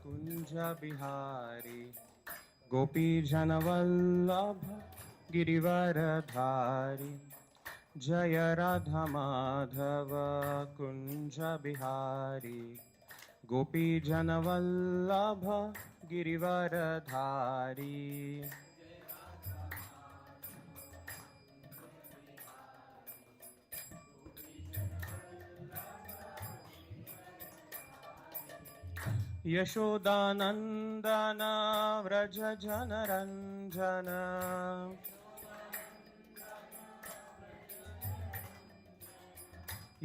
कुंज बिहारी गोपी जनवल्लभ गिरिवरधारी जय राधा माधव कुंज बिहारी गोपी जनवल्लभ गिरिवरधारी यशोदानंदन व्रज जनरंजन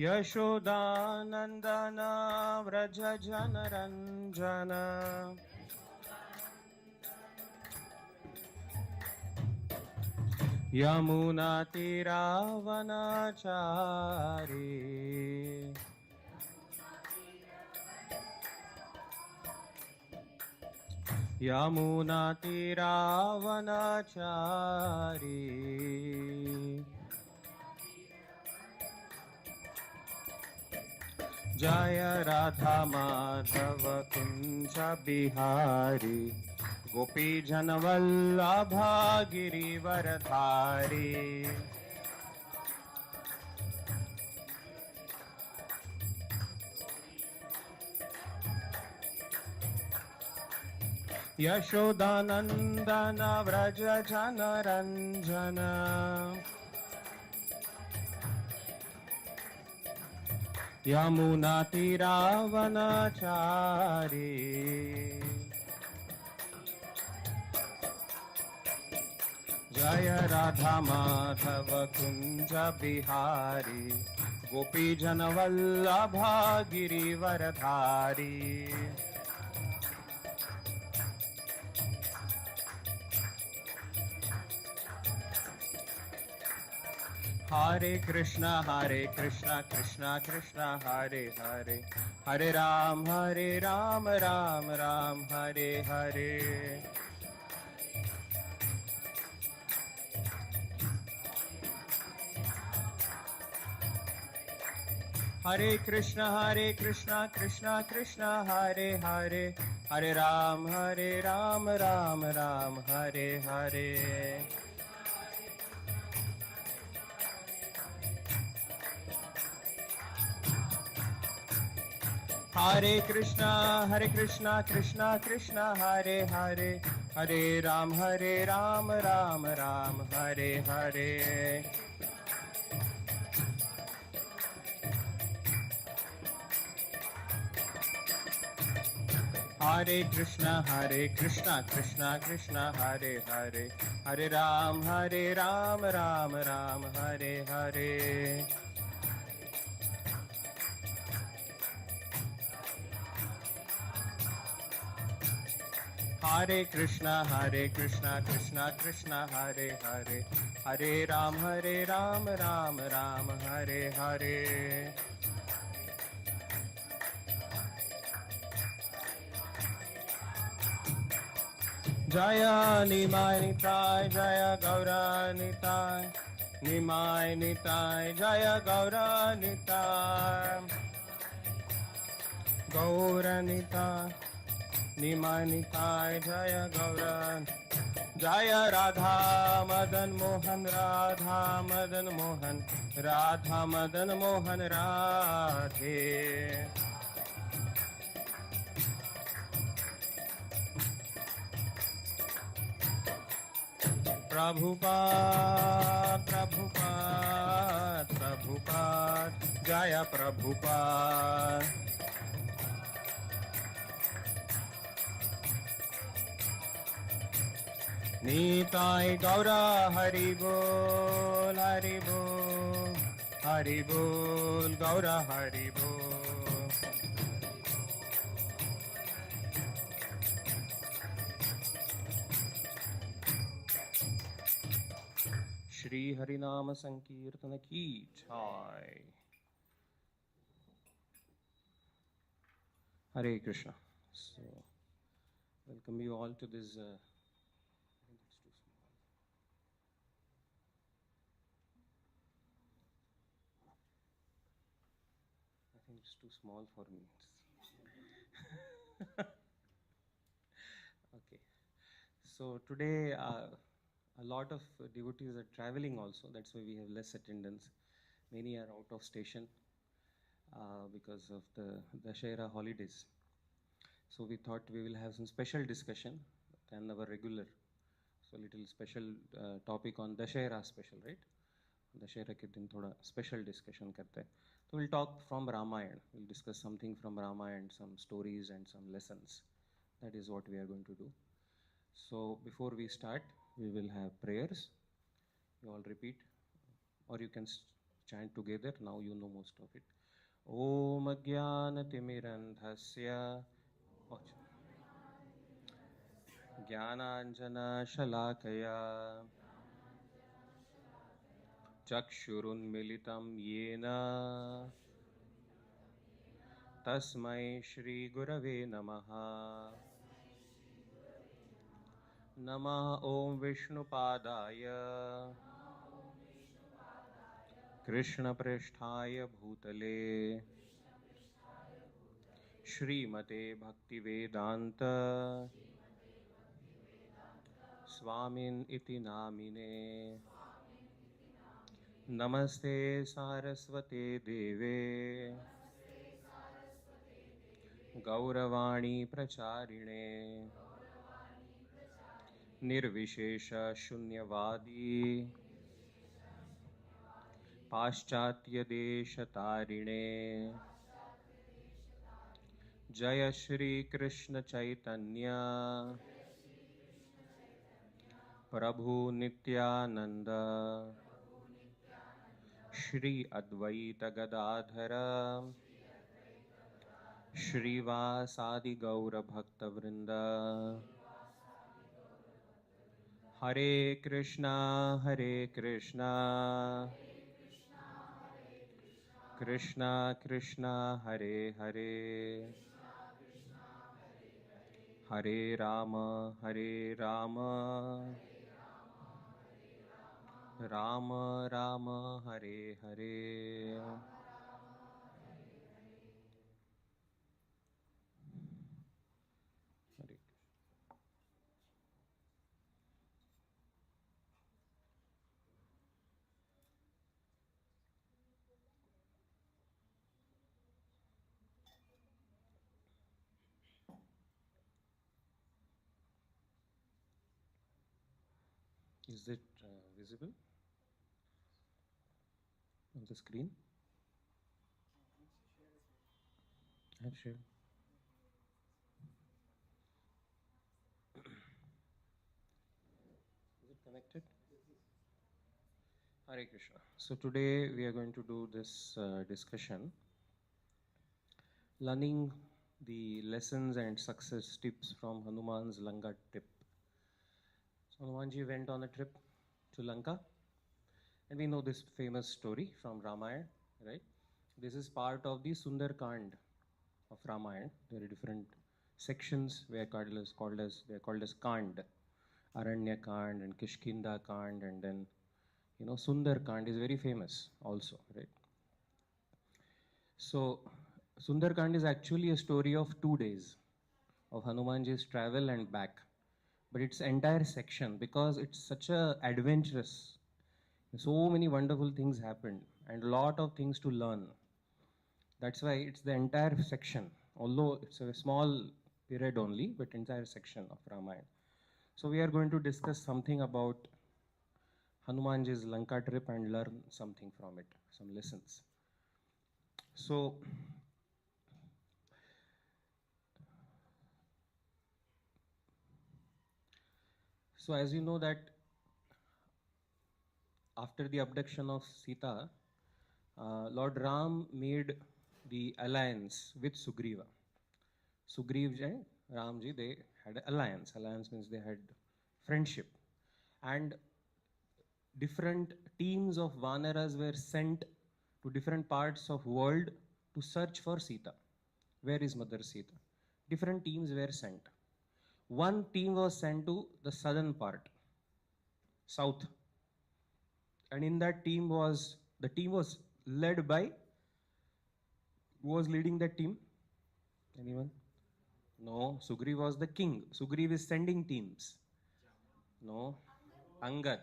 यशोदानंदन व्रज जनरंजन यमुना तीरावनाचारी यमुना तीरावनाचारी जय राधा माधव कुंज बिहारी गोपी जनवल्लभा गिरिवरधारी यशोदानंदन व्रज जनरंजन यमुना तीरावनाचारी जय राधा माधव कुंज बिहारी गोपी जनवल्लभा गिरिवरधारी हरे कृष्णा कृष्णा कृष्णा हरे हरे हरे राम राम राम हरे हरे हरे कृष्णा कृष्णा कृष्णा हरे हरे हरे राम राम राम हरे हरे हरे कृष्णा कृष्णा कृष्णा हरे हरे हरे राम राम राम हरे हरे हरे कृष्णा कृष्णा कृष्णा हरे हरे हरे राम राम राम हरे हरे हरे कृष्णा कृष्णा कृष्णा हरे हरे हरे राम राम राम हरे हरे जय निमाय निताय जय गौरा निताय निमाय निताय जय गौरा निताय गौर निताय निमाय निताय जय गौरा जय राधा मदन मोहन राधा मदन मोहन राधा मदन मोहन राधे प्रभुपाद प्रभुपाद प्रभुपाद जय प्रभुपाद नीताय गौरा हरि बोल गौरा हरि बोल श्री हरिनाम संकीर्तन की जय। Hare Krishna. So, welcome you all to this. I think it's too small. I think it's too small for me. So today, a lot of devotees are traveling also. That's why we have less attendance. Many are out of station because of the Dashera holidays. So we thought we will have some special discussion than our regular. So little special topic on Dashera special, right? Dussehra के दिन थोड़ा special discussion करते हैं. So we'll talk from Ramayana. We'll discuss something from Ramayana, some stories and some lessons. That is what we are going to do. So before we start, we will have prayers. You all repeat, or you can chant together. Now you know most of it. Om Jnanatimirandhasya Jnananjana Shalakaya Chakshurunmilitam Yena Tasmai Shri Gurave Namaha Namah Om Vishnupadaya Krishna Prishthaya Bhutale Shrimate Bhaktivedanta Swamin Iti Namine Namaste Saraswate Deve Gauravani Pracharine Nirvishesha Shunyavadi Paschatya Deshatarine Jaya Shri Krishna Chaitanya Prabhu Nityananda Shri Advaita Gadadhara Shrivasadi Gaura Bhakta Vrinda Hare Krishna Krishna Krishna Hare Hare Hare Rama Rama Rama Hare Hare. Hare. Is it visible on the screen? I've shared. Is it connected? Hare Krishna. So today we are going to do this discussion, learning the lessons and success tips from Hanuman's Lanka trip. So Hanumanji went on a trip to Lanka, and we know this famous story from Ramayana, right? This is part of the Sundarkand of Ramayana. There are different sections where they're called as Kand, Aranya Kand and Kishkinda Kand, and then Sundarkand is very famous also, right? So Sundarkand is actually a story of 2 days of Hanumanji's travel and back, but it's entire section because it's such a adventurous. So many wonderful things happened and a lot of things to learn. That's why it's the entire section, although it's a small period only, but entire section of Ramayana. So we are going to discuss something about Hanumanji's Lanka trip and learn something from it, some lessons. So as you know that after the abduction of Sita, Lord Ram made the alliance with Sugriva. Sugriva and Ramji, they had an alliance. Alliance means they had friendship. And different teams of Vanaras were sent to different parts of world to search for Sita. Where is Mother Sita? Different teams were sent. One team was sent to the southern part, south. And in that team was led by, who was leading that team? Anyone? No, Sugriv was the king. Sugriv is sending teams. No, Angad.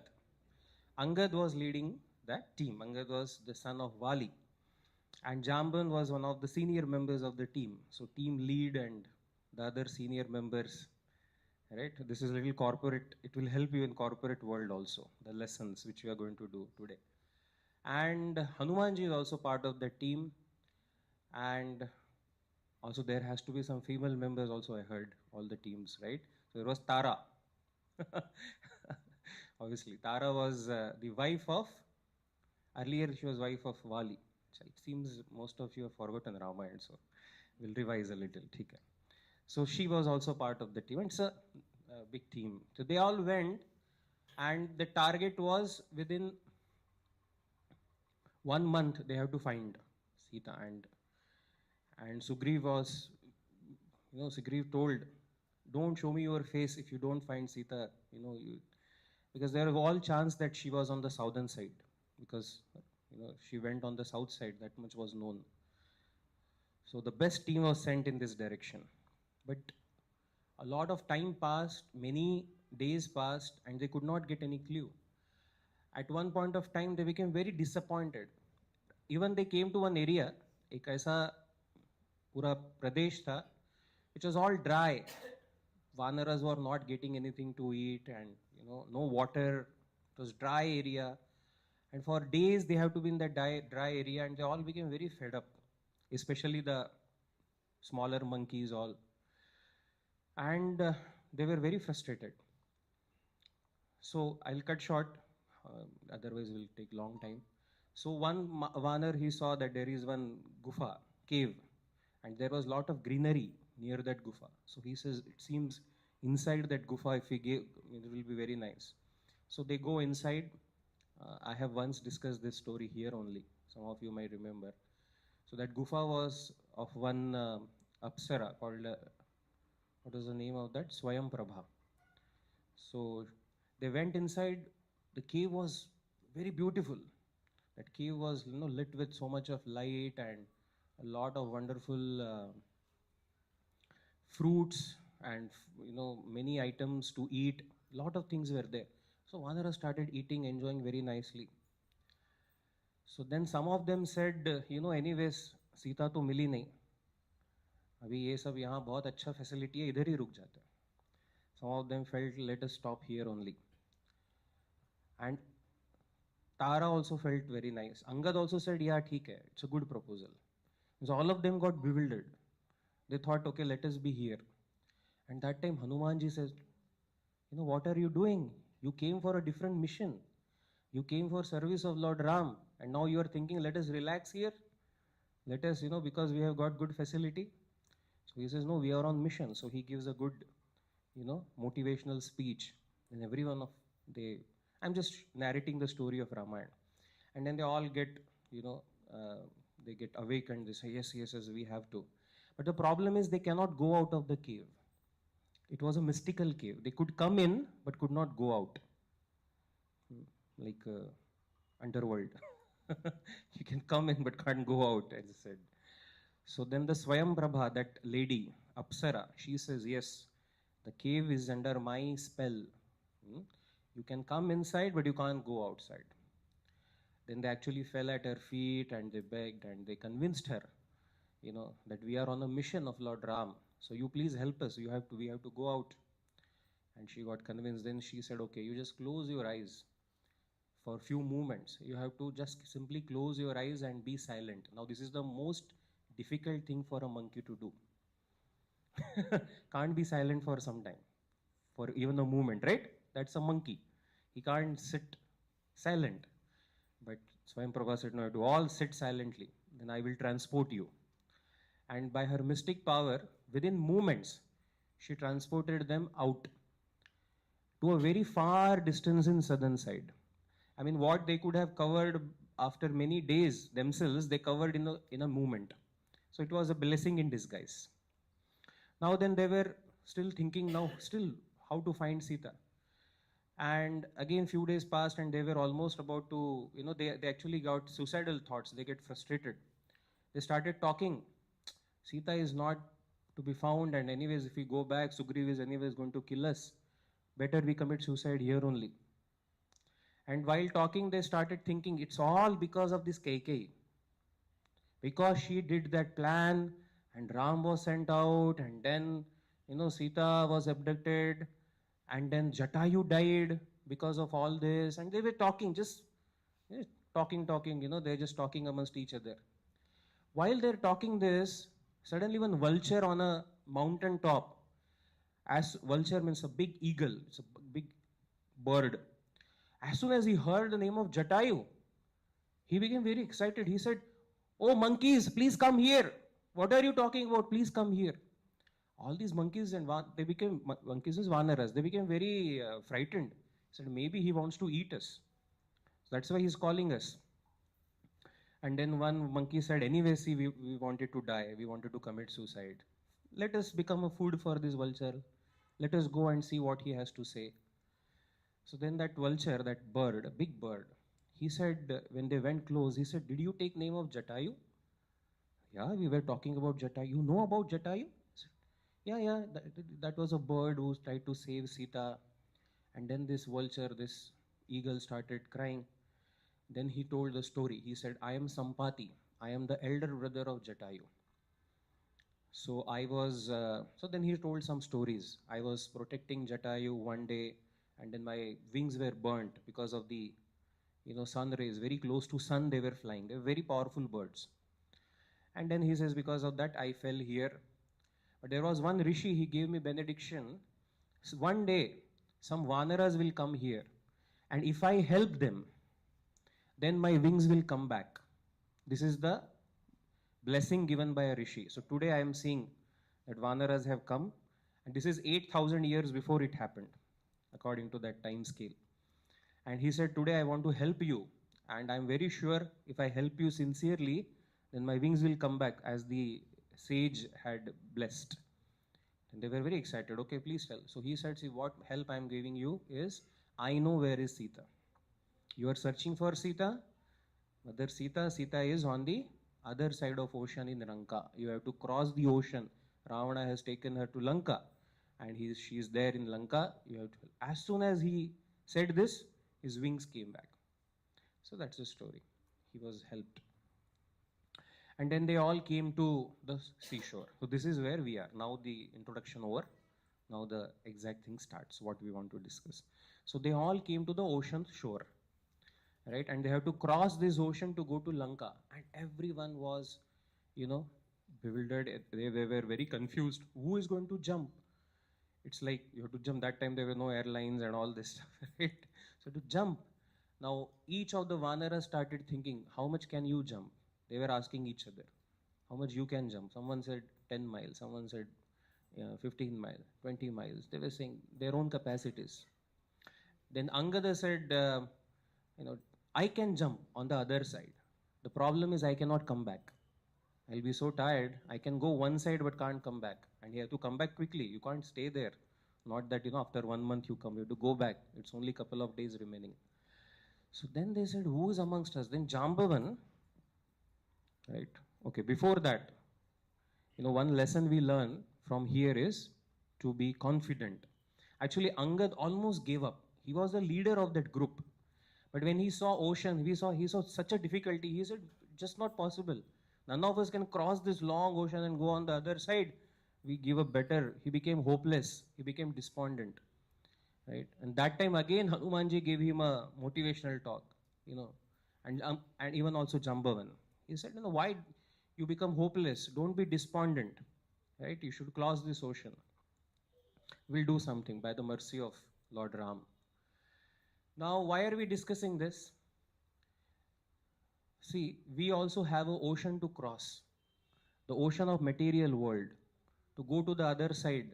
Angad was leading that team. Angad was the son of Vali. And Jamban was one of the senior members of the team. So team lead and the other senior members, right? This is a little corporate. It will help you in corporate world also, the lessons which we are going to do today. And Hanumanji is also part of the team. And also there has to be some female members also, I heard, all the teams, right? So there was Tara. Obviously, Tara was the wife of, earlier she was wife of Vali. So it seems most of you have forgotten Ramayana, so we'll revise a little. Okay. So she was also part of the team. It's a big team. So they all went, and the target was within 1 month they have to find Sita. And Sugriv was, Sugriv told, don't show me your face if you don't find Sita, because there was all chance that she was on the southern side, because she went on the south side, that much was known. So the best team was sent in this direction. But a lot of time passed, many days passed, and they could not get any clue. At one point of time, they became very disappointed. Even they came to one area, एक ऐसा पूरा प्रदेश था, which was all dry. Vanaras were not getting anything to eat, and no water. It was dry area, and for days they have to be in that dry area, and they all became very fed up, especially the smaller monkeys all, and they were very frustrated. So I'll cut short, otherwise it will take long time. So one Vanar, he saw that there is one gufa, cave, and there was lot of greenery near that gufa. So he says, it seems inside that gufa, if we give, it will be very nice. So they go inside. I have once discussed this story here only. Some of you might remember. So that gufa was of one Apsara called, what was the name of that? Swayam Prabha. So they went inside. The cave was very beautiful. That cave was lit with so much of light and a lot of wonderful fruits and many items to eat. Lot of things were there. So Vanara started eating, enjoying very nicely. So then some of them said, anyways, Sita to mili nahi. अभी ये सब यहाँ बहुत अच्छा facility है, इधर ही रुक जाते हैं. Some of them felt, let us stop here only. And Tara also felt very nice. Angad also said, yeah, theek hai, it's a good proposal. So all of them got bewildered. They thought, okay, let us be here. And that time Hanumanji says, what are you doing? You came for a different mission. You came for service of Lord Ram. And now you are thinking, let us relax here. Let us, because we have got good facility. So he says, no, we are on mission. So he gives a good, motivational speech. And everyone of I'm just narrating the story of Ramayana. And then they all get, they get awakened. They say, yes, we have to. But the problem is they cannot go out of the cave. It was a mystical cave. They could come in, but could not go out. Like underworld. You can come in, but can't go out, as I said. So then the Swayam Prabha, that lady, Apsara, she says, yes, the cave is under my spell. You can come inside, but you can't go outside. Then they actually fell at her feet and they begged and they convinced her, that we are on a mission of Lord Ram. So you please help us. We have to go out. And she got convinced. Then she said, okay, you just close your eyes for a few moments. You have to just simply close your eyes and be silent. Now this is the most difficult thing for a monkey to do. Can't be silent for some time, for even a moment, right? That's a monkey. He can't sit silent. But Swayam Prabha said, no, you have to all sit silently. Then I will transport you. And by her mystic power, within moments, she transported them out to a very far distance in southern side. I mean, what they could have covered after many days themselves, they covered in a moment. So it was a blessing in disguise. Now then they were still thinking how to find Sita. And again, few days passed and they were almost about to, they actually got suicidal thoughts. They get frustrated. They started talking. Sita is not to be found, and anyways, if we go back, Sugriv is anyways going to kill us. Better we commit suicide here only. And while talking, they started thinking it's all because of this KK. Because she did that plan, and Ram was sent out, and then, Sita was abducted, and then Jatayu died because of all this. And they were talking, just talking, they're just talking amongst each other. While they're talking this, suddenly one vulture on a mountain top, as vulture means a big eagle, it's a big bird. As soon as he heard the name of Jatayu, he became very excited. He said, "Oh, monkeys, please come here. What are you talking about? Please come here." All these monkeys and they became, monkeys is vanaras, they became very frightened. He said, maybe he wants to eat us. So that's why he's calling us. And then one monkey said, anyway, see, we wanted to die. We wanted to commit suicide. Let us become a food for this vulture. Let us go and see what he has to say. So then that vulture, that bird, a big bird, he said, when they went close, he said, did you take name of Jatayu? Yeah, we were talking about Jatayu. You know about Jatayu? Yeah, that was a bird who tried to save Sita. And then this vulture, this eagle started crying. Then he told the story. He said, I am Sampati. I am the elder brother of Jatayu. So so then he told some stories. I was protecting Jatayu one day, and then my wings were burnt because of the, sun rays. Very close to sun they were flying. They were very powerful birds. And then he says, because of that, I fell here. But there was one rishi, he gave me benediction. So one day, some vanaras will come here. And if I help them, then my wings will come back. This is the blessing given by a rishi. So today I am seeing that vanaras have come. And this is 8,000 years before it happened, according to that time scale. And he said, today I want to help you. And I'm very sure if I help you sincerely, then my wings will come back as the sage had blessed. And they were very excited. Okay, please tell. So he said, see, what help I'm giving you is, I know where is Sita. You are searching for Sita. Mother Sita is on the other side of ocean in Lanka. You have to cross the ocean. Ravana has taken her to Lanka. And she is there in Lanka. You have to, as soon as he said this, his wings came back. So that's the story. He was helped. And then they all came to the seashore. So this is where we are. Now the introduction over. Now the exact thing starts, what we want to discuss. So they all came to the ocean shore, right? And they have to cross this ocean to go to Lanka. And everyone was, bewildered. They were very confused. Who is going to jump? It's like you have to jump. That time there were no airlines and all this stuff, right? So to jump. Now each of the Vanaras started thinking, how much can you jump? They were asking each other, how much you can jump? Someone said 10 miles, someone said 15 miles, 20 miles. They were saying their own capacities. Then Angada said, I can jump on the other side. The problem is I cannot come back. I'll be so tired. I can go one side but can't come back. And you have to come back quickly. You can't stay there. Not that, after 1 month you come. You have to go back. It's only a couple of days remaining. So then they said, who is amongst us? Then Jambavan, right? Okay, before that, one lesson we learn from here is to be confident. Actually, Angad almost gave up. He was the leader of that group. But when he saw ocean, he saw such a difficulty. He said, just not possible. None of us can cross this long ocean and go on the other side. We give up better. He became hopeless. He became despondent. Right? And that time again, Hanumanji gave him a motivational talk, and even also Jambavan. He said, why you become hopeless? Don't be despondent, right? You should cross this ocean. We'll do something by the mercy of Lord Ram. Now, why are we discussing this? See, we also have an ocean to cross, the ocean of material world, to go to the other side,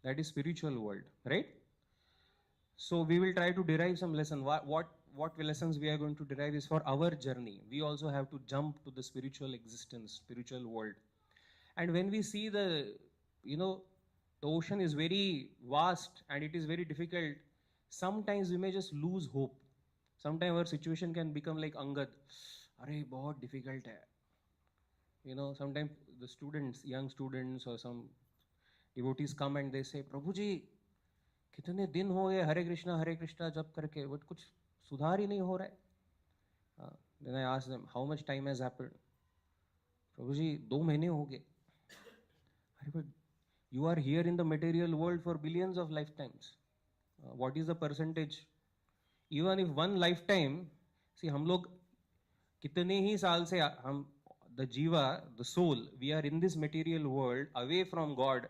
that is spiritual world, right? So we will try to derive some lesson. What lessons we are going to derive is for our journey. We also have to jump to the spiritual existence, spiritual world. And when we see the ocean is very vast and it is very difficult, sometimes we may just lose hope. Sometimes our situation can become like Angad. Arey, bahut difficult hai. Sometimes the young students or some devotees come and they say, Prabhuji, कितने दिन हो गए हरे कृष्णा जप करके, but कुछ सुधार ही नहीं हो रहा है. Then I asked them, how much time has happened? प्रभु जी 2 महीने हो गए. अरे but you are here in the material world for billions of lifetimes. What is the percentage? Even if one lifetime, see हम लोग कितने ही साल से हम, the jiva, the soul, we are in this material world away from God.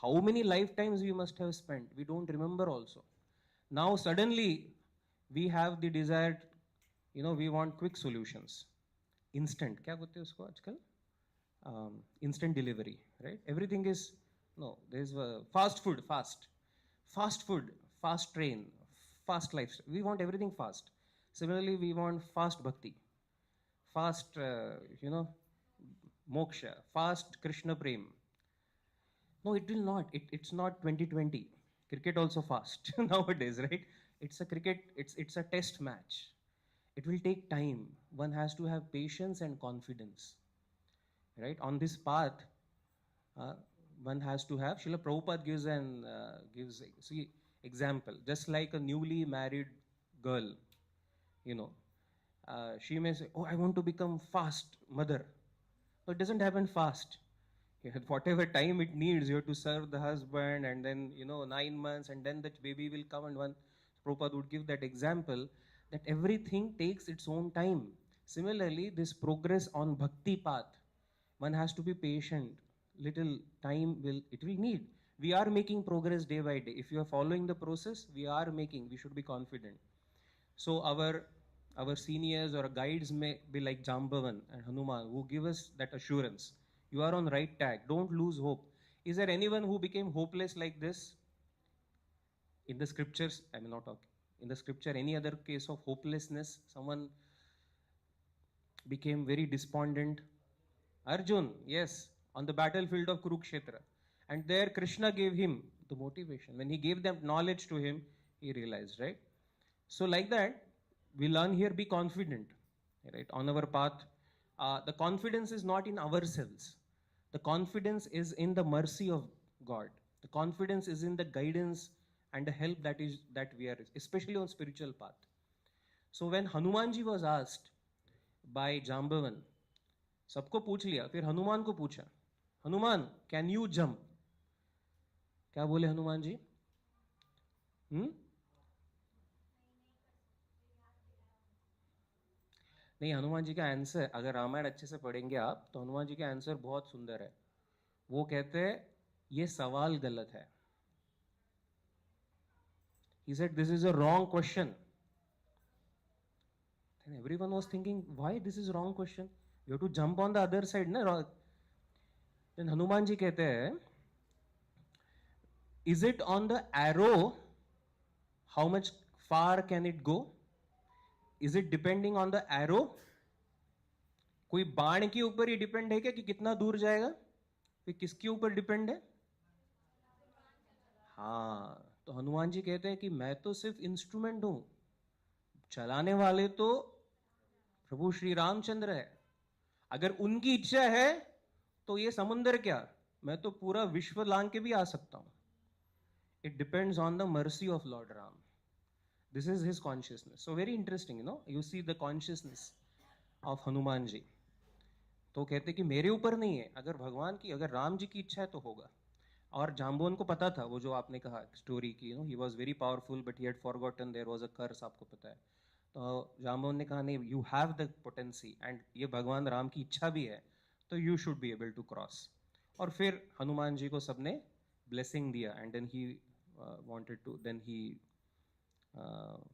How many lifetimes we must have spent? We don't remember also. Now suddenly we have the desire, we want quick solutions. Instant, क्या बोलते हैं उसको आजकल? Instant delivery, right? Everything is, no, there's fast food, fast food, fast train, fast lifestyle. We want everything fast. Similarly, we want fast bhakti, fast, moksha, fast Krishna prem. No, it will not. It's not 2020. Cricket also fast nowadays, right? It's a cricket. It's a test match. It will take time. One has to have patience and confidence, right? On this path, uh, one has to have. Srila Prabhupada gives see example. Just like a newly married girl, you know, she may say, "Oh, I want to become fast mother." So it doesn't happen fast. Whatever time it needs, you have to serve the husband, and then 9 months, and then that baby will come. And one Prabhupada would give that example that everything takes its own time. Similarly, this progress on bhakti path, one has to be patient. Little time will need. We are making progress day by day. If you are following the process, we are making. We should be confident. So our seniors or guides may be like Jambavan and Hanuman, who give us that assurance. You are on right track. Don't lose hope. Is there anyone who became hopeless like this in the scriptures? I mean, not talking. In the scripture, any other case of hopelessness? Someone became very despondent. Arjun, yes, on the battlefield of Kurukshetra. And there Krishna gave him the motivation. When he gave them knowledge to him, he realized, right? So like that, we learn here, be confident, right? On our path, the confidence is not in ourselves. The confidence is in the mercy of God. The confidence is in the guidance and the help that we are, especially on spiritual path. So when Hanumanji was asked by Jambavan, सबको पूछ लिया, फिर हनुमान को पूछा, Hanuman can you jump? क्या बोले हनुमान जी? नहीं, हनुमान जी का आंसर, अगर रामायण अच्छे से पढ़ेंगे आप तो हनुमान जी का आंसर बहुत सुंदर है. वो कहते हैं ये सवाल गलत है. He said this is a wrong question. Then everyone was thinking, why this is wrong question? You have to jump on the other side, na? Then Hanuman ji कहते हैं, is it on the arrow how much far can it go? Is it depending on the arrow? कोई बाण के ऊपर ही depend है क्या कि कितना दूर जाएगा? फिर किसके ऊपर डिपेंड है? हाँ, तो हनुमान जी कहते हैं कि मैं तो सिर्फ इंस्ट्रूमेंट हूं, चलाने वाले तो प्रभु श्री रामचंद्र है. अगर उनकी इच्छा है तो ये समुंदर क्या, मैं तो पूरा विश्व लांग के भी आ सकता हूं. It depends on the mercy of Lord Ram. This is his consciousness. So very interesting, you see the consciousness of Hanuman ji. तो कहते कि मेरे ऊपर नहीं है, अगर भगवान की, अगर राम जी की इच्छा है तो होगा. और जाम्बोन को पता था, वो जो आपने कहा स्टोरी की, he was very powerful but he had forgotten there was a curse, आपको पता है. तो जाम्बोन ने कहा नहीं, you have the potency and ये भगवान राम की इच्छा भी है, तो you should be able to cross. और फिर हनुमान जी को सबने blessing दिया, and then he wanted to, then he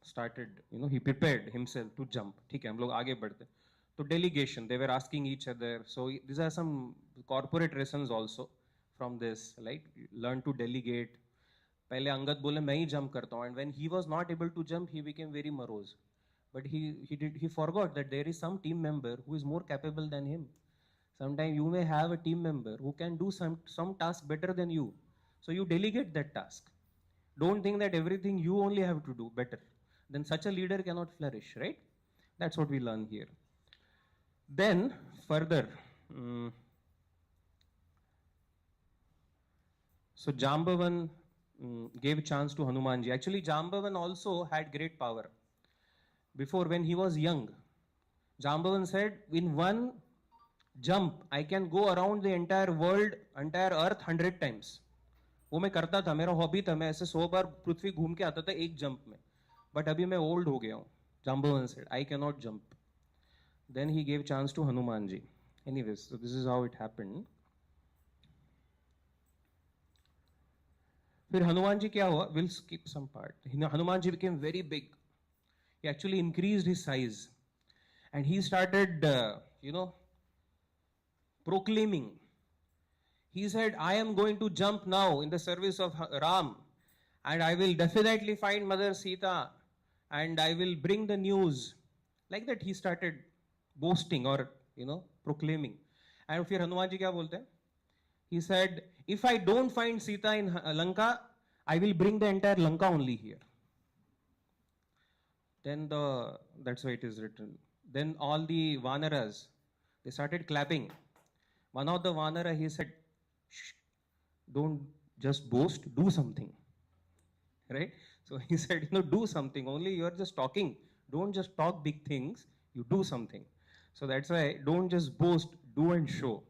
started, he prepared himself to jump. ठीक है, हम लोग आगे बढ़ते. तो delegation, they were asking each other. So these are some corporate lessons also from this, like learn to delegate. पहले अंगद बोले मैं ही jump करता हूँ, and when he was not able to jump, he became very morose. But he forgot that there is some team member who is more capable than him. Sometimes you may have a team member who can do some task better than you. So you delegate that task. Don't think that everything you only have to do better. Then such a leader cannot flourish, right? That's what we learn here. Then further, so Jambavan gave chance to Hanumanji. Actually, Jambavan also had great power. Before, when he was young, Jambavan said, in one jump, I can go around the entire world, entire earth 100 times. वो मैं करता था, मेरा hobby था, मैं ऐसे 100 बार पृथ्वी घूम के आता था एक जंप में. बट अभी मैं ओल्ड हो गया हूँ. Jambavan said, I cannot jump. Then he gave chance to Hanumanji. Anyways, so this is how it happened. फिर हनुमान जी क्या हुआ? We'll skip some part. Hanuman ji became very big. He actually increased his size. And he started, proclaiming. He said, I am going to jump now in the service of Ram. And I will definitely find Mother Sita. And I will bring the news. Like that he started boasting or, proclaiming. And फिर हनुमान जी क्या बोलते हैं? He said, if I don't find Sita in Lanka, I will bring the entire Lanka only here. Then that's why it is written. Then all the Vanaras, they started clapping. One of the Vanara, he said, shh, don't just boast, do something. Right? So he said, do something. Only you are just talking. Don't just talk big things, you do something. So that's why don't just boast, do and show.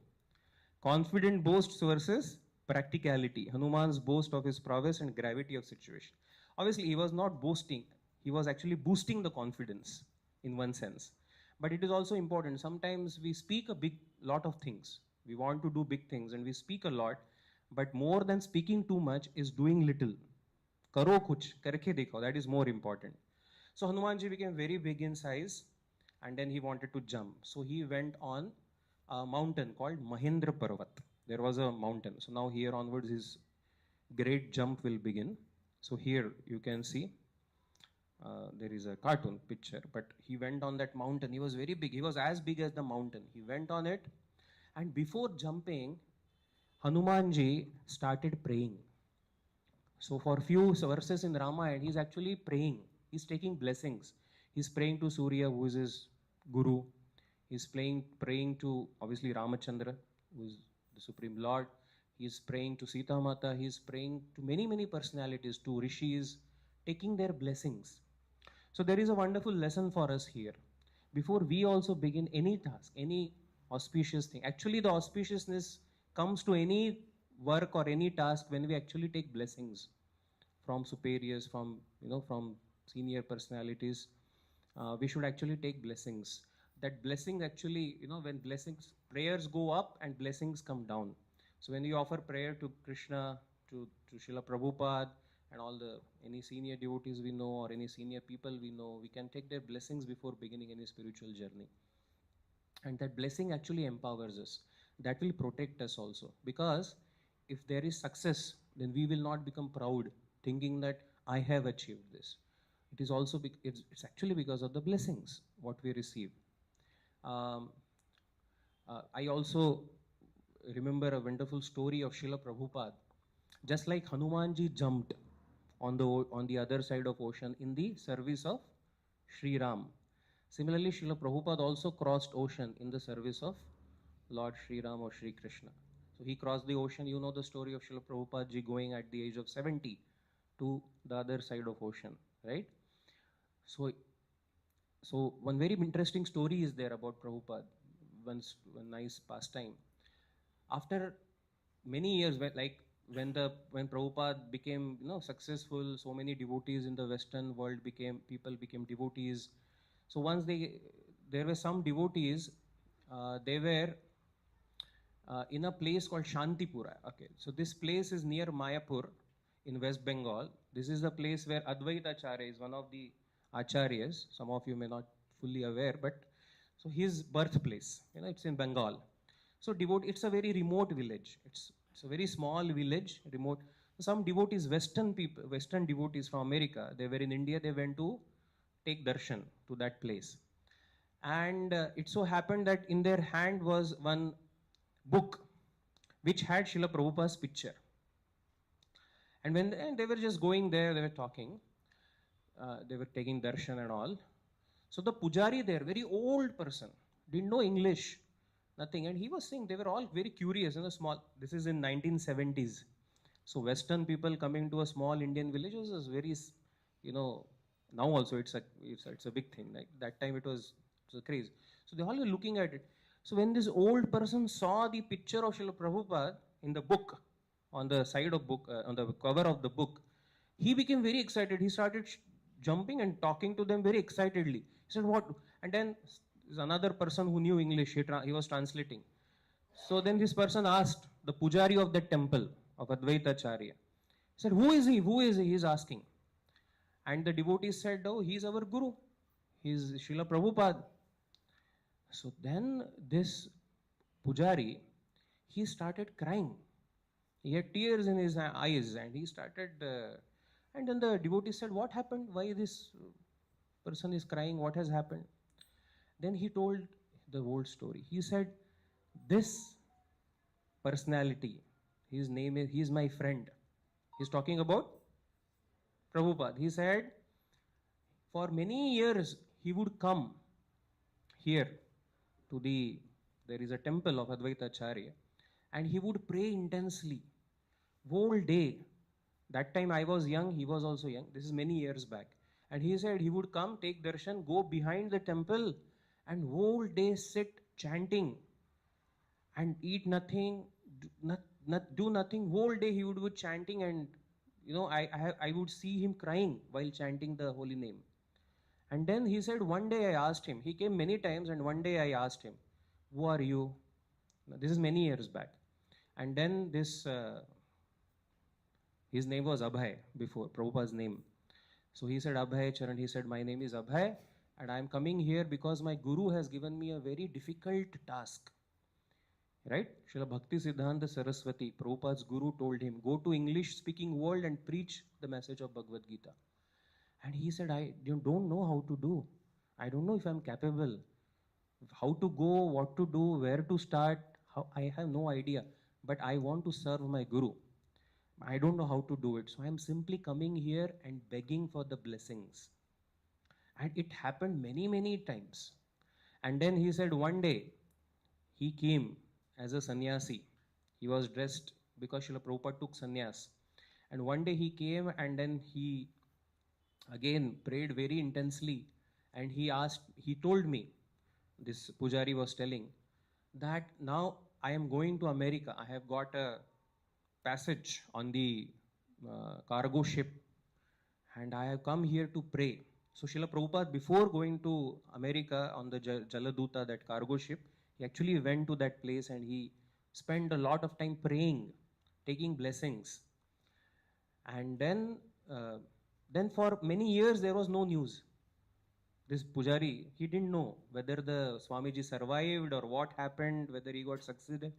Confident boasts versus practicality. Hanuman's boast of his prowess and gravity of situation. Obviously, he was not boasting. He was actually boosting the confidence in one sense. But it is also important. Sometimes we speak a big lot of things. We want to do big things and we speak a lot. But more than speaking too much is doing little. Karo kuch, karke dekho. That is more important. So Hanumanji became very big in size and then he wanted to jump. So he went on a mountain called Mahendra Parvat. There was a mountain. So now here onwards his great jump will begin. So here you can see there is a cartoon picture, but he went on that mountain. He was very big. He was as big as the mountain. He went on it, and before jumping, Hanumanji started praying. So for few verses in Ramayana, he's actually praying. He's taking blessings. He's praying to Surya, who is his guru. He's praying to, obviously, Ramachandra, who is the Supreme Lord. He's praying to Sita Mata. He's praying to many, many personalities, to rishis, taking their blessings. So there is a wonderful lesson for us here. Before we also begin any task, any auspicious thing, actually the auspiciousness comes to any work or any task when we actually take blessings from superiors, from senior personalities. We should actually take blessings. That blessing actually, when prayers go up and blessings come down. So when you offer prayer to Krishna, to Srila Prabhupada, and any senior devotees we know or any senior people we know, we can take their blessings before beginning any spiritual journey. And that blessing actually empowers us. That will protect us also. Because if there is success, then we will not become proud, thinking that I have achieved this. It is also, it's actually because of the blessings, what we receive. I also remember a wonderful story of Srila Prabhupada. Just like Hanumanji jumped on the other side of ocean in the service of Sri Ram. Similarly, Srila Prabhupada also crossed ocean in the service of Lord Sri Ram or Sri Krishna. So he crossed the ocean. You know the story of Srila Prabhupada ji going at the age of 70 to the other side of ocean, right? So one very interesting story is there about Prabhupada. One nice pastime. After many years, when Prabhupada became successful, so many devotees in the Western world people became devotees. So once there were some devotees, they were in a place called Shantipura. Okay, so this place is near Mayapur in West Bengal. This is the place where Advaita Acharya is one of the acharyas. Some of you may not fully aware, but so his birthplace, it's in Bengal. So it's a very remote village. It's a very small village, remote. Some devotees, Western devotees from America, they were in India, they went to take darshan to that place. And it so happened that in their hand was one book which had Srila Prabhupada's picture. And when they were just going there, they were talking, they were taking darshan and all. So the pujari there, very old person, didn't know English, nothing. And he was saying, they were all very curious, small. This is in 1970s. So Western people coming to a small Indian village was very, you know, now also it's a big thing. Like that time it was a craze. So they all were looking at it. So when this old person saw the picture of Srila Prabhupada in the book, on the side of book, on the cover of the book, he became very excited. He started jumping and talking to them very excitedly. He said, "What?" And then there's another person who knew English. He was translating. So then this person asked the pujari of the temple of Advaita Acharya. He said, "Who is he? Who is he?" He's asking. And the devotee said, "Oh, he's our guru. He's Srila Prabhupada." So then this pujari, he started crying. He had tears in his eyes and he started, and then the devotee said, "What happened? Why this person is crying? What has happened?" Then he told the whole story. He said, "This personality, his name is, he's my friend." He's talking about Prabhupada. He said, for many years he would come here to there is a temple of Advaita Acharya, and he would pray intensely, whole day. That time I was young, he was also young. This is many years back. And he said he would come, take darshan, go behind the temple, and whole day sit chanting and eat nothing, do nothing. Whole day he would be chanting, and I would see him crying while chanting the holy name. And then he said, one day I asked him, he came many times, and one day I asked him, "Who are you?" Now, this is many years back. And then his name was Abhay before, Prabhupada's name. So he said, "Abhay Charan." He said, "My name is Abhay, and I am coming here because my guru has given me a very difficult task." Right? Srila Bhakti Siddhanta Saraswati, Prabhupada's guru, told him, "Go to English speaking world and preach the message of Bhagavad Gita." And he said, "I don't know how to do. I don't know if I'm capable. How to go, what to do, where to start. I have no idea. But I want to serve my guru. I don't know how to do it. So I'm simply coming here and begging for the blessings." And it happened many, many times. And then he said one day he came as a sannyasi. He was dressed because Srila Prabhupada took sannyas. And one day he came and then he again prayed very intensely. And he told me, this pujari was telling, that now I am going to America. I have got a passage on the cargo ship, and I have come here to pray. So Srila Prabhupada, before going to America on the Jaladuta, that cargo ship, he actually went to that place and he spent a lot of time praying, taking blessings. And then for many years there was no news. This pujari, he didn't know whether the Swamiji survived or what happened, whether he got succeeded.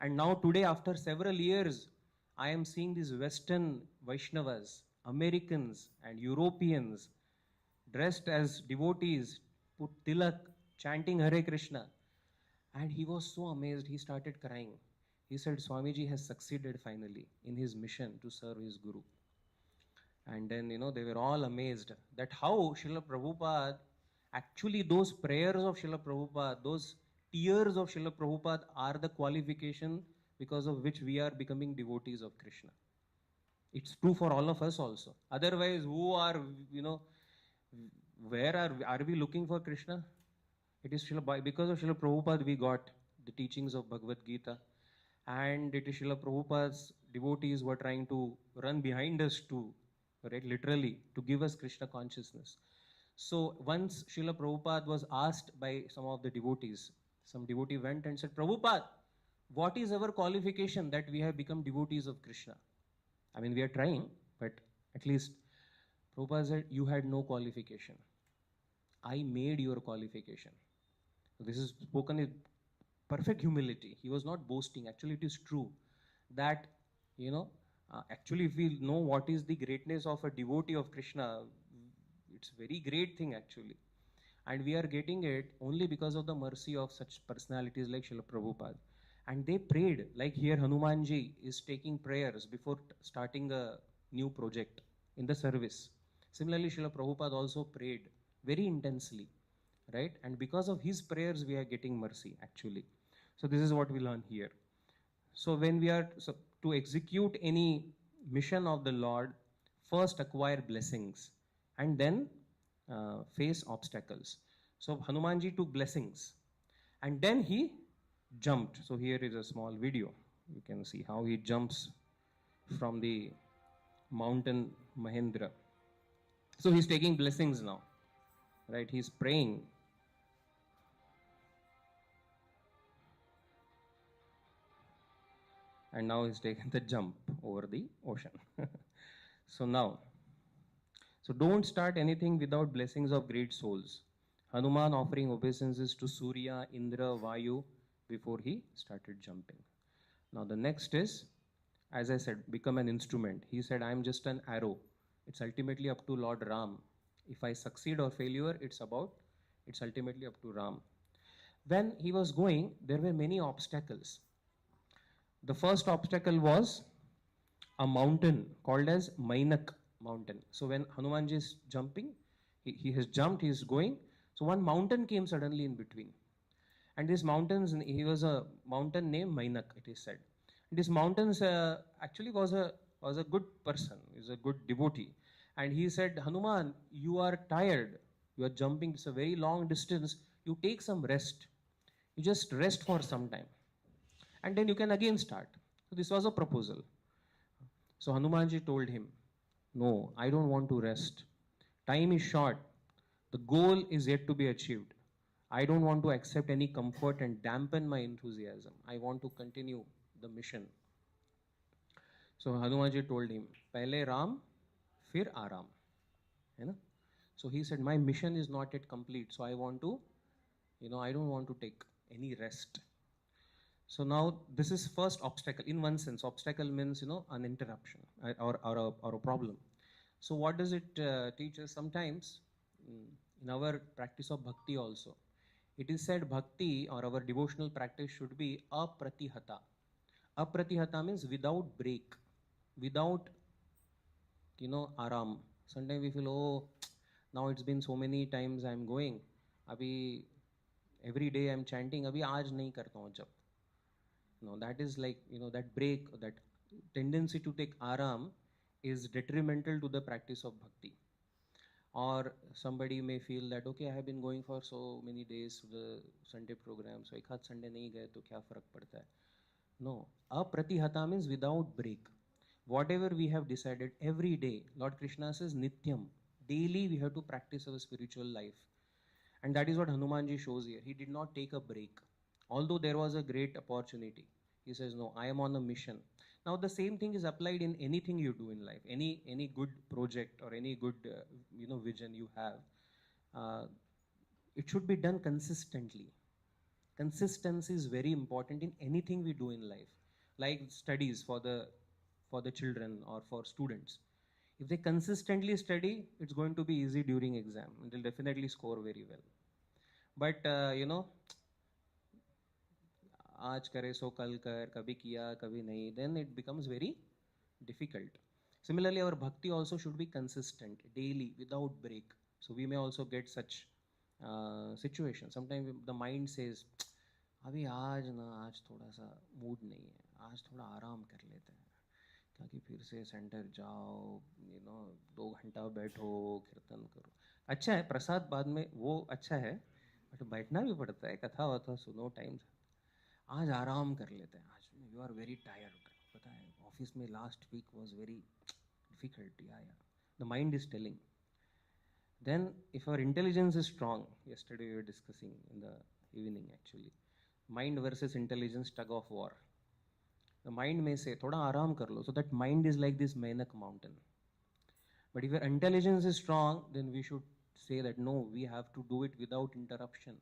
And now today, after several years, I am seeing these Western Vaishnavas, Americans and Europeans, dressed as devotees, put tilak, chanting Hare Krishna. And he was so amazed, he started crying. He said, "Swamiji has succeeded finally in his mission to serve his guru." And then, they were all amazed that how Srila Prabhupada, actually those prayers of Srila Prabhupada, those tears of Srila Prabhupada are the qualification because of which we are becoming devotees of Krishna. It's true for all of us also. Otherwise, where are we looking for Krishna? It is because of Srila Prabhupada we got the teachings of Bhagavad Gita. And it is Srila Prabhupada's devotees who are trying to run behind us too, right, literally, to give us Krishna consciousness. So once Srila Prabhupada was asked by some of the devotees, some devotee went and said, "Prabhupada, what is our qualification that we have become devotees of Krishna? I mean, we are trying, but at least." Prabhupada said, "You had no qualification. I made your qualification." This is spoken with perfect humility. He was not boasting. Actually, it is true that, actually, if we know what is the greatness of a devotee of Krishna, it's a very great thing actually. And we are getting it only because of the mercy of such personalities like Srila Prabhupada. And they prayed, like here Hanumanji is taking prayers before starting a new project in the service. Similarly, Srila Prabhupada also prayed very intensely, right? And because of his prayers, we are getting mercy actually. So this is what we learn here. So when we are to execute any mission of the Lord, first acquire blessings and then face obstacles. So Hanumanji took blessings and then he jumped. So here is a small video. You can see how he jumps from the mountain Mahendra. So he's taking blessings now, right? He's praying. And now he's taken the jump over the ocean. So don't start anything without blessings of great souls. Hanuman offering obeisances to Surya, Indra, Vayu before he started jumping. Now the next is, as I said, become an instrument. He said, I am just an arrow. It's ultimately up to Lord Ram. If I succeed or failure, it's ultimately up to Ram. When he was going, there were many obstacles. The first obstacle was a mountain called as Mainak mountain. So when Hanumanji is jumping, he has jumped, he is going. So one mountain came suddenly in between. And these mountains, he was a mountain named Mainak, it is said. This mountains actually was a good person, is a good devotee. And he said, Hanuman, you are tired. You are jumping, it's a very long distance. You take some rest. You just rest for some time. And then you can again start. So this was a proposal. So Hanumanji told him, no, I don't want to rest. Time is short. The goal is yet to be achieved. I don't want to accept any comfort and dampen my enthusiasm. I want to continue the mission. So Hanumanji told him, Pehle Ram, fir Aram. So he said, my mission is not yet complete. So I want to, I don't want to take any rest. So now this is first obstacle. In one sense, obstacle means, an interruption or a problem. So what does it teach us? Sometimes in our practice of bhakti also, it is said bhakti or our devotional practice should be apratihata. Apratihata means without break, without, aram. Sometimes we feel, oh, now it's been so many times I'm going. Abhi, every day I'm chanting, abhi aaj nahi karta hu jab. No, that is like, that break, that tendency to take aram is detrimental to the practice of bhakti. Or somebody may feel that, okay, I have been going for so many days to the Sunday program, so ek haath Sunday nahi gaye to kya farak padta hai? No, apratihata means without break. Whatever we have decided every day, Lord Krishna says nityam. Daily we have to practice our spiritual life. And that is what Hanumanji shows here. He did not take a break. Although there was a great opportunity, he says, no, I am on a mission. Now the same thing is applied in anything you do in life, any good project or any good vision you have. It should be done consistently. Consistency is very important in anything we do in life, like studies for the children or for students. If they consistently study, it's going to be easy during exam. They'll definitely score very well. But आज करे सो कल कर, कभी किया कभी नहीं, then it becomes very difficult. Similarly, our bhakti also should be consistent, daily, without break. So we may also get such situations. Sometimes the mind says, अभी आज थोड़ा सा मूड नहीं है, आज थोड़ा आराम कर लेते हैं, ताकि फिर से सेंटर जाओ, 2 घंटा बैठो, कीर्तन करो. अच्छा है, प्रसाद बाद में वो अच्छा है, बट बैठना भी पड़ता है, कथा वथा सुनो, टाइम. आज आराम कर लेते हैं, आज यू आर वेरी टायर्ड, पता है ऑफिस में last week was very difficult. या the mind is telling. Then if our intelligence is strong, yesterday we were discussing in the evening actually, mind versus intelligence tug of war. The mind may say thoda aaram kar lo, so that mind is like this Mainak mountain. But if your intelligence is strong, then we should say that no, we have to do it without interruption.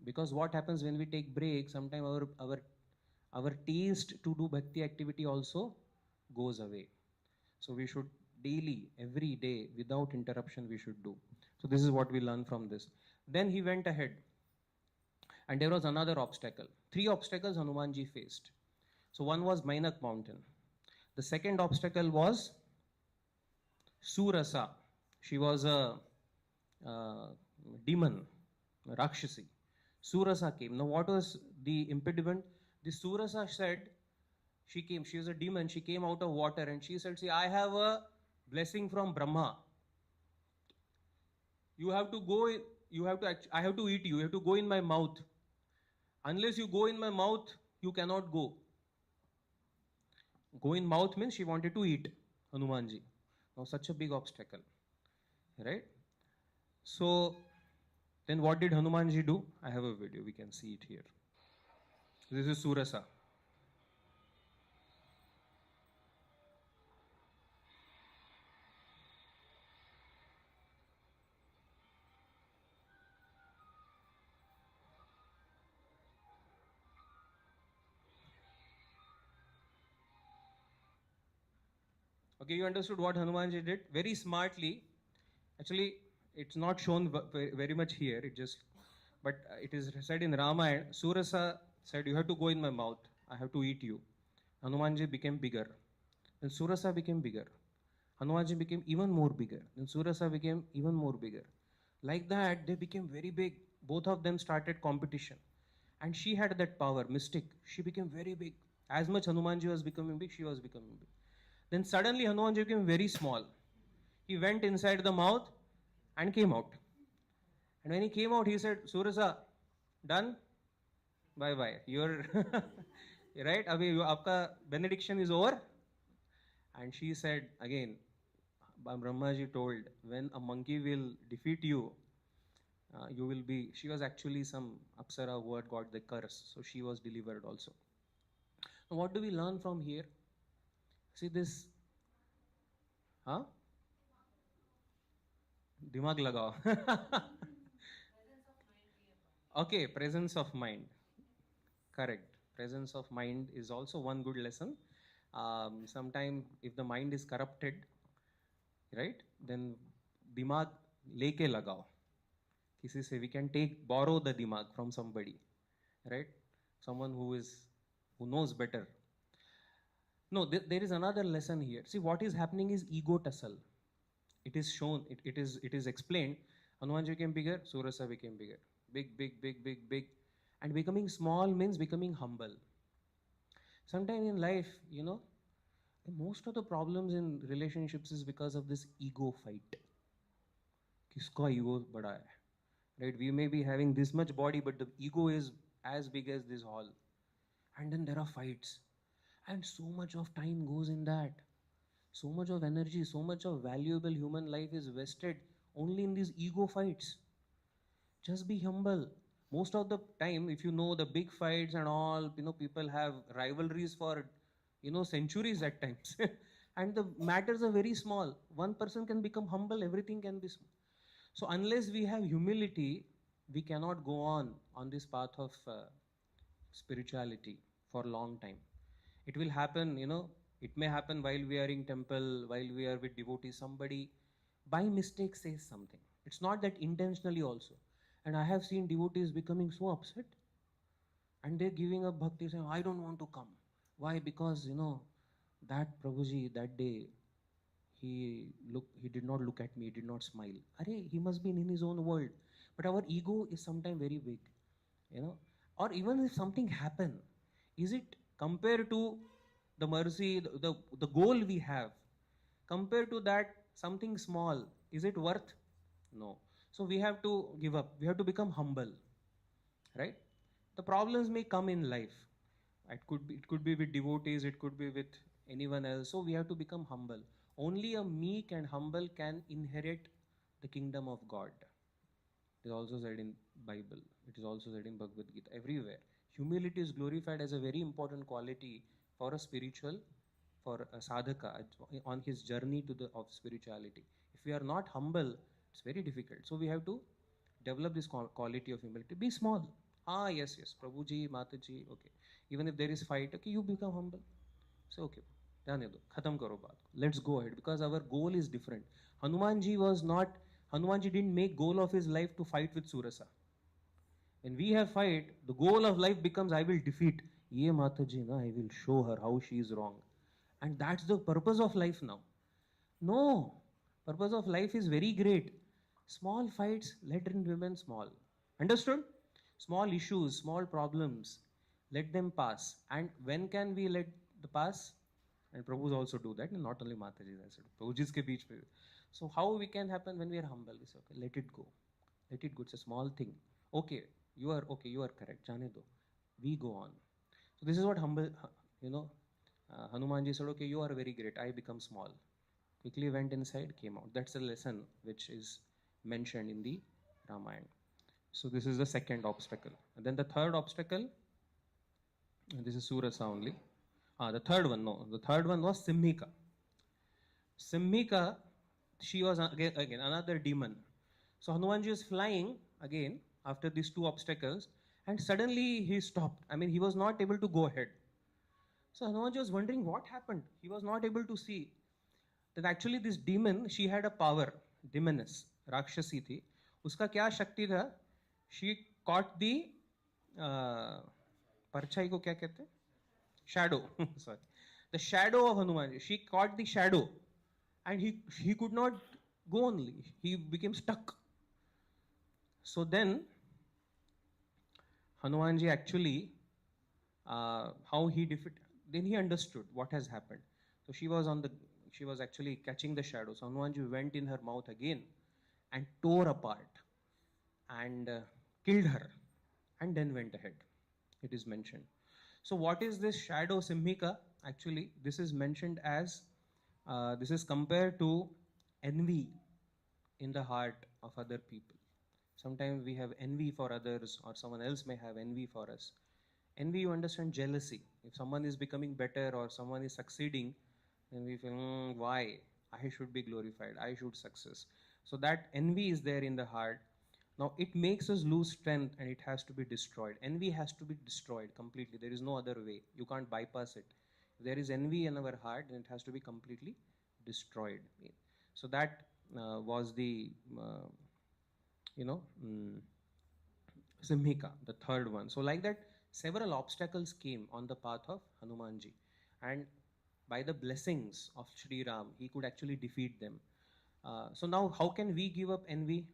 Because what happens when we take break, sometimes our taste to do bhakti activity also goes away. So we should daily, every day, without interruption, we should do. So this is what we learn from this. Then he went ahead, and there was another obstacle. 3 obstacles Hanumanji faced. So one was Mainak mountain. The second obstacle was Surasa. She was a demon, Rakshasi. Surasa came. Now what was the impediment? The Surasa said She came, she was a demon, she came out of water and she said, see, I have a blessing from Brahma. You have to go, I have to eat you, you have to go in my mouth. Unless you go in my mouth, you cannot go. Go in mouth means she wanted to eat Hanumanji. Now such a big obstacle, right? So then what did Hanumanji do? I have a video, we can see it here. This is Surasa. Okay, you understood what Hanumanji did? Very smartly. Actually, it's not shown very much here. But it is said in Ramayana. Surasa said, you have to go in my mouth. I have to eat you. Hanumanji became bigger. Then Surasa became bigger. Hanumanji became even more bigger. Then Surasa became even more bigger. Like that, they became very big. Both of them started competition. And she had that power, mystic. She became very big. As much Hanumanji was becoming big, she was becoming big. Then suddenly Hanumanji became very small. He went inside the mouth and came out. And when he came out, he said, Surasa, done? Bye bye. You're right? Abhi, aapka benediction is over. And she said, again, Brahmaji told, when a monkey will defeat you, you will be. She was actually some Apsara who had got the curse. So she was delivered also. Now, what do we learn from here? See this. Huh? Dimag lagao. Okay, presence of mind. Correct. Presence of mind is also one good lesson. Sometime if the mind is corrupted, right, then dimag leke lagao. Kisi se we can borrow the dimag from somebody, right? Someone who knows better. No, there is another lesson here. See, what is happening is ego tussle. It is shown, it is explained. Hanumanji became bigger, Surasa became bigger. Big. And becoming small means becoming humble. Sometimes in life, most of the problems in relationships is because of this ego fight. Kiska ego bada hai? Right? We may be having this much body, but the ego is as big as this hall. And then there are fights. And so much of time goes in that. So much of energy, so much of valuable human life is wasted only in these ego fights. Just be humble. Most of the time, if you know the big fights and all, people have rivalries for, centuries at times. And the matters are very small. One person can become humble, everything can be small. So unless we have humility, we cannot go on this path of spirituality for a long time. It will happen, it may happen while we are in temple, while we are with devotees, somebody by mistake says something. It's not that intentionally also. And I have seen devotees becoming so upset and they're giving up bhakti saying, I don't want to come. Why? Because, that Prabhuji, that day, he did not look at me, he did not smile. He must be in his own world. But our ego is sometimes very big, Or even if something happen, is it compared to the mercy, the goal we have, compared to that something small, is it worth? No. So we have to give up. We have to become humble, right? The problems may come in life. It could be with devotees, it could be with anyone else. So we have to become humble. Only a meek and humble can inherit the kingdom of God. It is also said in Bible. It is also said in Bhagavad Gita. Everywhere. Humility is glorified as a very important quality for a spiritual, for a sadhaka on his journey of spirituality. If we are not humble, it's very difficult. So we have to develop this quality of humility. Be small. Yes, Prabhuji, Mataji, okay. Even if there is fight, okay, you become humble. Say, okay, khatam karo baat. Let's go ahead, because our goal is different. Hanumanji didn't make goal of his life to fight with Surasa. When we have fight, the goal of life becomes, I will defeat. Ye Mataji, I will show her how she is wrong. And that's the purpose of life now. No. Purpose of life is very great. Small fights, let them remain small. Understood? Small issues, small problems, let them pass. And when can we let the pass, and Prabhus also do that, and not only Mataji, I said, Prabhuji's ke beech mein. So how we can happen when we are humble? We say, okay, let it go. Let it go. It's a small thing. Okay, you are correct. Jane do. We go on. So this is what humble, Hanumanji said, okay, you are very great. I become small. Quickly went inside, came out. That's a lesson which is mentioned in the Ramayana. So this is the second obstacle. And then the third obstacle, and this is Surasa only. The third one was Simhika. Simhika, she was again another demon. So Hanumanji was flying again after these two obstacles, and suddenly he stopped. I mean, he was not able to go ahead. So Hanumanji was wondering what happened. He was not able to see that actually this demon, she had a power, demoness, Rakshasi thi. Uska kya shakti tha? She caught the parchai ko kya kehte? Shadow. Sorry. The shadow of Hanumanji. She caught the shadow, and he could not go only. He became stuck. So then Hanumanji actually, how he defeated, then he understood what has happened. So she was actually catching the shadow. So Hanumanji went in her mouth again and tore apart and killed her, and then went ahead. It is mentioned. So what is this shadow Simhika? Actually, this is mentioned as, this is compared to envy in the heart of other people. Sometimes we have envy for others, or someone else may have envy for us. Envy, you understand, jealousy. If someone is becoming better or someone is succeeding, then we feel, why? I should be glorified. I should success. So that envy is there in the heart. Now it makes us lose strength, and it has to be destroyed. Envy has to be destroyed completely. There is no other way. You can't bypass it. If there is envy in our heart, then it has to be completely destroyed. So that was the, Simhika, the third one. So like that, several obstacles came on the path of Hanumanji. And by the blessings of Shri Ram, he could actually defeat them. So now how can we give up envy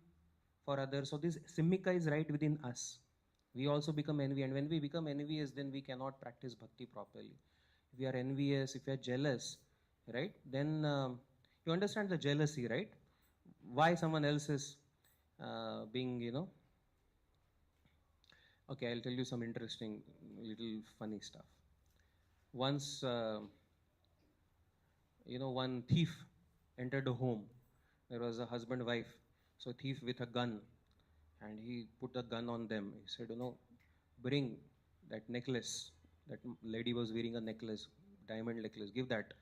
for others? So this Simhika is right within us. We also become envy, and when we become envious, then we cannot practice bhakti properly. If we are envious, if we are jealous, right, then you understand the jealousy, right? Why someone else is being, okay, I'll tell you some interesting, little funny stuff. Once, one thief entered a home. There was a husband, wife. So thief with a gun, and he put a gun on them. He said, bring that necklace. That lady was wearing a necklace, diamond necklace. Give that.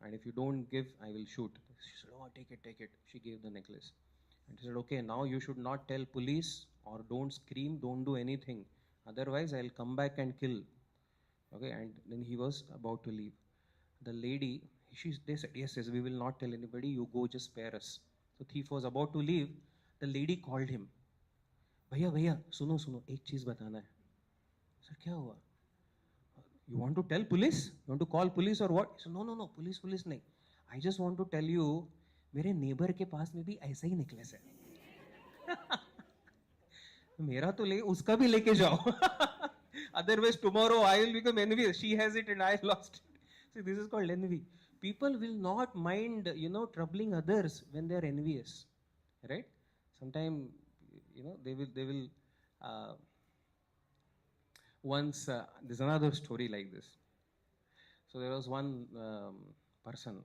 And if you don't give, I will shoot. She said, oh, take it. She gave the necklace. And he said, okay, now you should not tell police, or don't scream, don't do anything. Otherwise, I'll come back and kill. Okay, and then he was about to leave. The lady, they said, yes, we will not tell anybody. You go, just spare us. So thief was about to leave. The lady called him. भैया सुनो एक चीज बताना है. Sir, क्या हुआ? You want to tell police? You want to call police or what? So no, police नहीं. I just want to tell you, मेरे neighbor के पास में भी ऐसा ही necklace है. मेरा तो ले, उसका भी लेके जाओ. Otherwise tomorrow I will become envious. She has it and I lost it. See, this is called envy. People will not mind, troubling others when they are envious, right? Sometimes, they will. Once, there's another story like this. So there was one person.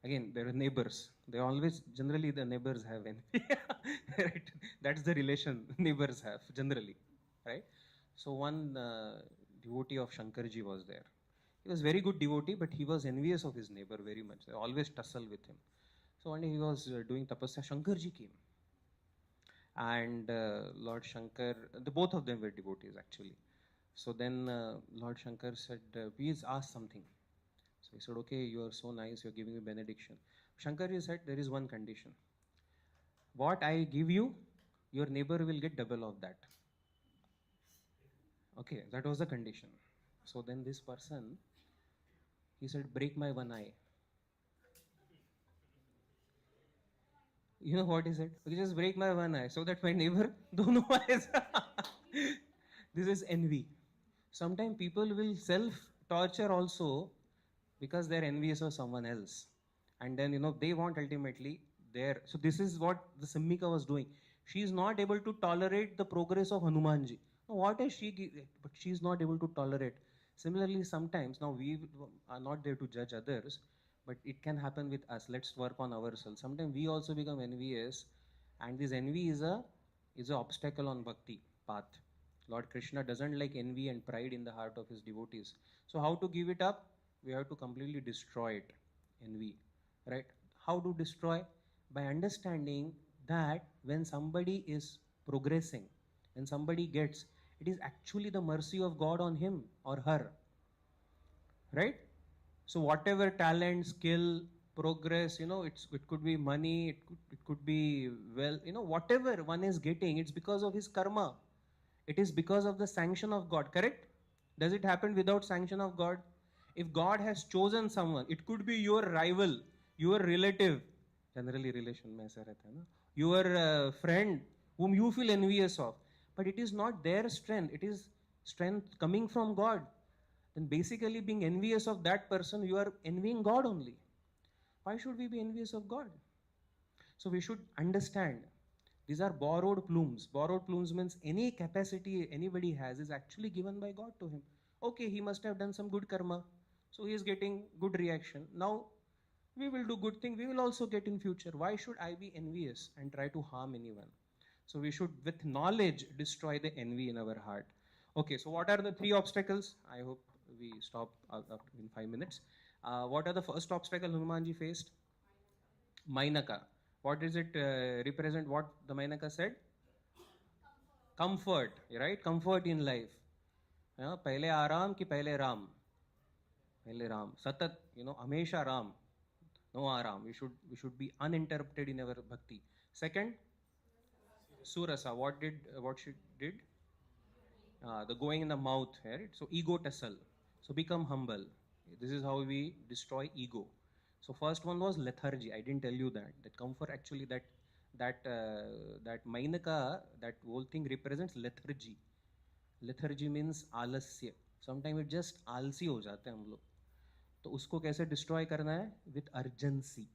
Again, there are neighbors. Generally the neighbors have envy. Right? That's the relation neighbors have, generally, right? So one devotee of Shankarji was there. He was very good devotee, but he was envious of his neighbor very much. They always tussle with him. So one day he was doing tapasya. Shankarji came. And Lord Shankar, both of them were devotees actually. So then Lord Shankar said, please ask something. So he said, okay, you are so nice, you are giving me benediction. Shankarji said, there is one condition. What I give you, your neighbor will get double of that. Okay, that was the condition. So then this person, he said, break my one eye. You know what he said? Okay, just break my one eye so that my neighbor dono eyes. This is envy. Sometimes people will torture also because they're envious of someone else. And then, they want ultimately their. So, this is what the Simmika was doing. She is not able to tolerate the progress of Hanumanji. Now, what is she? But she is not able to tolerate. Similarly, sometimes, now we are not there to judge others, but it can happen with us. Let's work on ourselves. Sometimes we also become envious, and this envy is an obstacle on bhakti path. Lord Krishna doesn't like envy and pride in the heart of his devotees. So how to give it up? We have to completely destroy it, envy, right? How to destroy? By understanding that when somebody is progressing, when somebody gets, it is actually the mercy of God on him or her, right? So whatever talent, skill, progress, it could be money, it could be, well, whatever one is getting, it's because of his karma. It is because of the sanction of God, correct? Does it happen without sanction of God? If God has chosen someone, it could be your rival, your relative, generally relation mein aisa rehta hai na, your friend whom you feel envious of, but it is not their strength, it is strength coming from God. Then basically being envious of that person, you are envying God only. Why should we be envious of God? So we should understand these are borrowed plumes. Borrowed plumes means any capacity anybody has is actually given by God to him. Okay, he must have done some good karma, so he is getting good reaction. Now we will do good thing, we will also get in future. Why should I be envious and try to harm anyone? So we should, with knowledge, destroy the envy in our heart. Okay, so what are the three obstacles? I hope we stop in 5 minutes. What are the first obstacle Hanumanji faced? Mainaka. What does it represent? What the Mainaka said? Comfort, right? Comfort in life. पहले आराम कि पहले राम? पहले राम. सतत, हमेशा Ram. No aram. We should be uninterrupted in our bhakti. Second, surasa. What she did? The going in the mouth, right? So ego tussle. So become humble. This is how we destroy ego. So first one was lethargy. I didn't tell you that. That comfort actually that mainaka, that whole thing represents lethargy. Lethargy means आलस्य. Sometimes it just आलसी हो जाते हैं हम लोग. तो उसको कैसे डिस्ट्रॉय करना है? With urgency.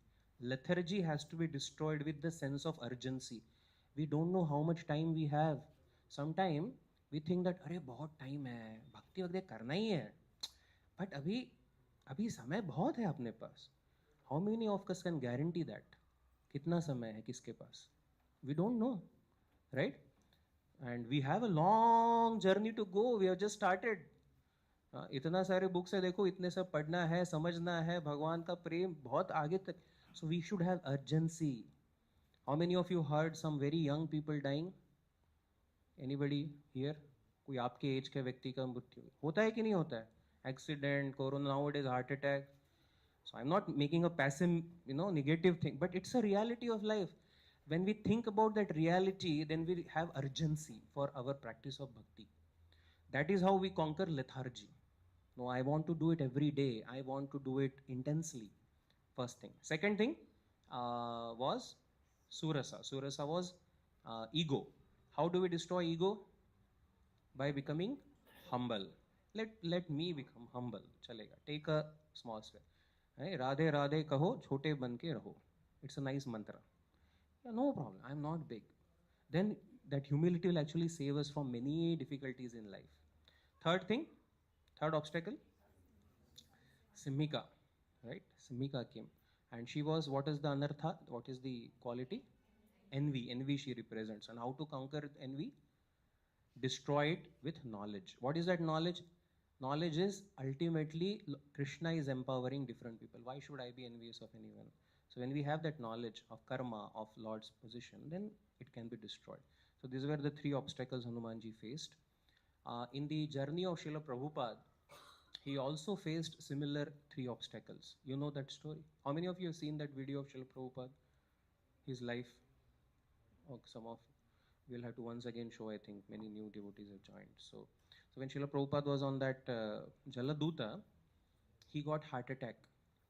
Lethargy has to be destroyed with the sense of urgency. We don't know how much time we have. Sometime we think that अरे बहुत टाइम है, भक्ति वगैरह करना ही है, बट अभी अभी समय बहुत है अपने पास. How many of us can guarantee that? कितना समय है किसके पास? We don't know, right? And we have a long journey to go. We have just started. इतना सारे बुक्स है, देखो इतने सब पढ़ना है, समझना है, भगवान का प्रेम बहुत आगे तक. So we should have urgency. How many of you heard some very young people dying? Anybody here? कोई आपके एज के व्यक्ति का मृत्यु होता है कि नहीं होता है? Accident, corona, nowadays heart attack. So I'm not making a passive, negative thing, but it's a reality of life. When we think about that reality, then we have urgency for our practice of bhakti. That is how we conquer lethargy. No, I want to do it every day. I want to do it intensely. First thing. Second thing was surasa. Surasa was ego. How do we destroy ego? By becoming humble. Let me become humble. Chalega. Take a small step. Radhe Radhe कहो, छोटे बन के रहो. It's a nice mantra. Yeah, no problem. I'm not big. Then that humility will actually save us from many difficulties in life. Third thing, third obstacle, Simmika, right? Simmika came. And she was, what is the anartha? What is the quality? Envy. Envy she represents. And how to conquer envy? Destroy it with knowledge. What is that knowledge? Knowledge is ultimately Krishna is empowering different people. Why should I be envious of anyone? So when we have that knowledge of karma, of Lord's position, then it can be destroyed. So these were the three obstacles Hanumanji faced. In the journey of Srila Prabhupada, he also faced similar three obstacles. You know that story? How many of you have seen that video of Srila Prabhupada? His life? Oh, some of you will have to once again show, I think many new devotees have joined. So when Srila Prabhupada was on that Jaladuta, he got heart attack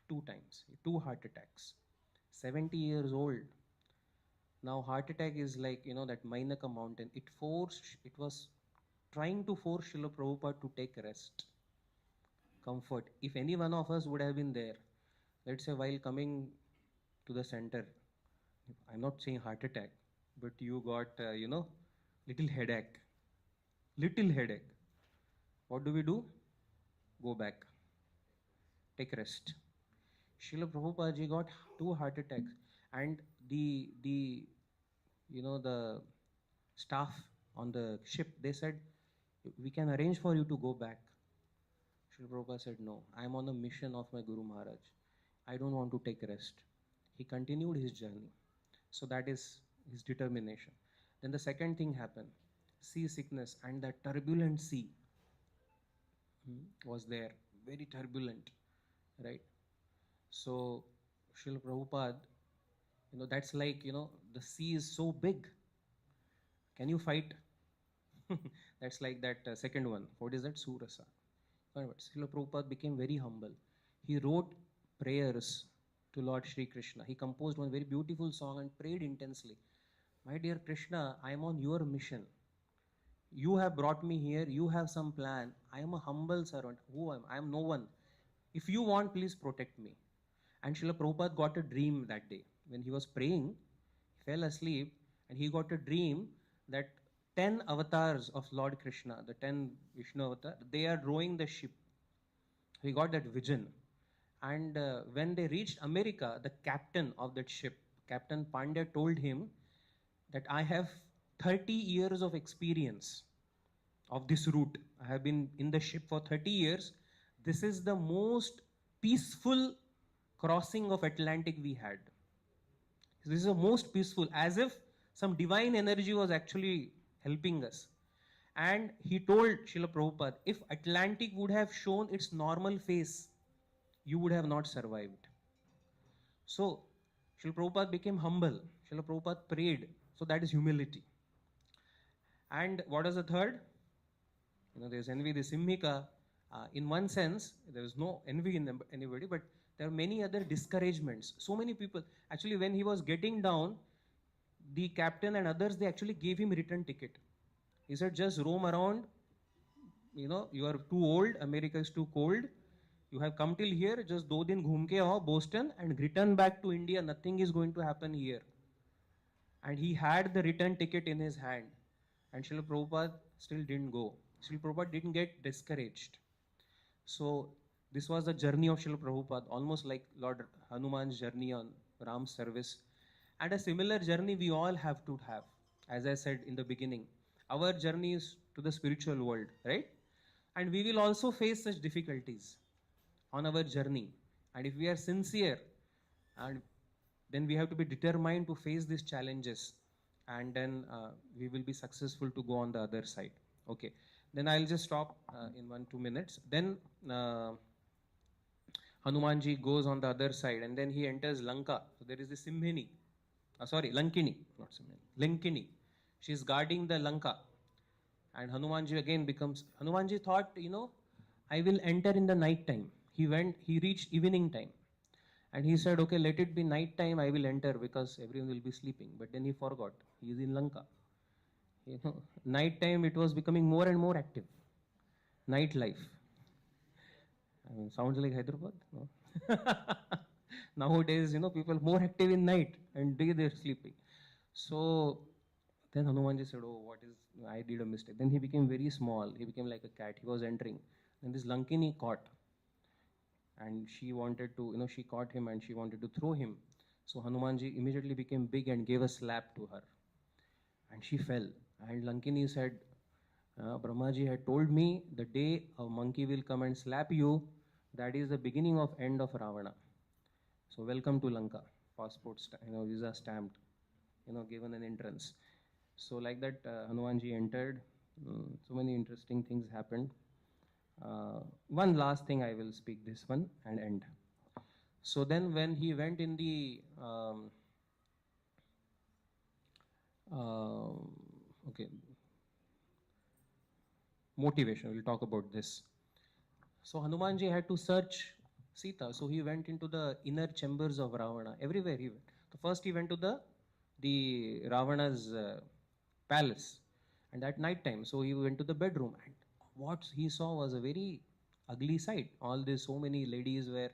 2 times, 2 heart attacks. 70 years old. Now heart attack is like, that Mainaka mountain. It was trying to force Srila Prabhupada to take rest. comfort. If any one of us would have been there, let's say while coming to the center, I'm not saying heart attack, but you got, little headache. Little headache. What do? Go back. Take rest. Srila Prabhupada ji got 2 heart attacks, and the the staff on the ship, they said, we can arrange for you to go back. Srila Prabhupada said, no, I am on a mission of my Guru Maharaj. I don't want to take rest. He continued his journey. So that is his determination. Then the second thing happened. Sea sickness and that turbulent sea was there. Very turbulent, right? So Srila Prabhupada, that's like, the sea is so big. Can you fight? That's like that second one. What is that? Surasa. Srila Prabhupada became very humble. He wrote prayers to Lord Shri Krishna. He composed one very beautiful song and prayed intensely. My dear Krishna, I am on your mission. You have brought me here. You have some plan. I am a humble servant. Who am I? I am no one. If you want, please protect me. And Srila Prabhupada got a dream that day. When he was praying, he fell asleep and he got a dream that 10 avatars of Lord Krishna, the 10 Vishnu avatars, they are rowing the ship. He got that vision. And when they reached America, the captain of that ship, Captain Pandya, told him that I have 30 years of experience of this route. I have been in the ship for 30 years. This is the most peaceful crossing of Atlantic we had. This is the most peaceful, as if some divine energy was actually helping us. And he told Srila Prabhupada, if Atlantic would have shown its normal face, you would have not survived. So Srila Prabhupada became humble. Srila Prabhupada prayed. So that is humility. And what is the third? There's envy, the Simhika. In one sense, there is no envy in anybody, but there are many other discouragements. So many people, actually when he was getting down, the captain and others, they actually gave him return ticket. He said, just roam around, you are too old, America is too cold, you have come till here, just 2 दिन घूम के आओ Boston and return back to India, nothing is going to happen here. And he had the return ticket in his hand. And Srila Prabhupada still didn't go. Srila Prabhupada didn't get discouraged. So this was the journey of Srila Prabhupada, almost like Lord Hanuman's journey on Ram's service. And a similar journey we all have to have. As I said in the beginning, our journey is to the spiritual world, right? And we will also face such difficulties on our journey. And if we are sincere, and then we have to be determined to face these challenges, and then we will be successful to go on the other side. Okay, then I'll just stop in 1-2 minutes. Then Hanumanji goes on the other side, and then he enters Lanka. So there is the Simhini, Lankini, not Simhini, Lankini. She is guarding the Lanka, and Hanumanji again becomes. Hanumanji thought, I will enter in the night time. He reached evening time. And he said, okay, let it be night time, I will enter because everyone will be sleeping. But then he forgot. He is in Lanka. Night time it was becoming more and more active. Night life. Sounds like Hyderabad? No. Nowadays, people more active in night and day they're sleeping. So then Hanumanji said, I did a mistake. Then he became very small. He became like a cat. He was entering. Then this Lankini caught. And she wanted to, she caught him and she wanted to throw him. So Hanumanji immediately became big and gave a slap to her. And she fell. And Lankini said, Brahmaji had told me the day a monkey will come and slap you, that is the beginning of end of Ravana. So welcome to Lanka. Passport, visa stamped, given an entrance. So like that, Hanumanji entered. So many interesting things happened. One last thing I will speak this one and end. So then when he went in the motivation, we'll talk about this. So Hanumanji had to search Sita. So he went into the inner chambers of Ravana. Everywhere he went. So first he went to the Ravana's palace, and at night time, so he went to the bedroom, and what he saw was a very ugly sight. All these, so many ladies were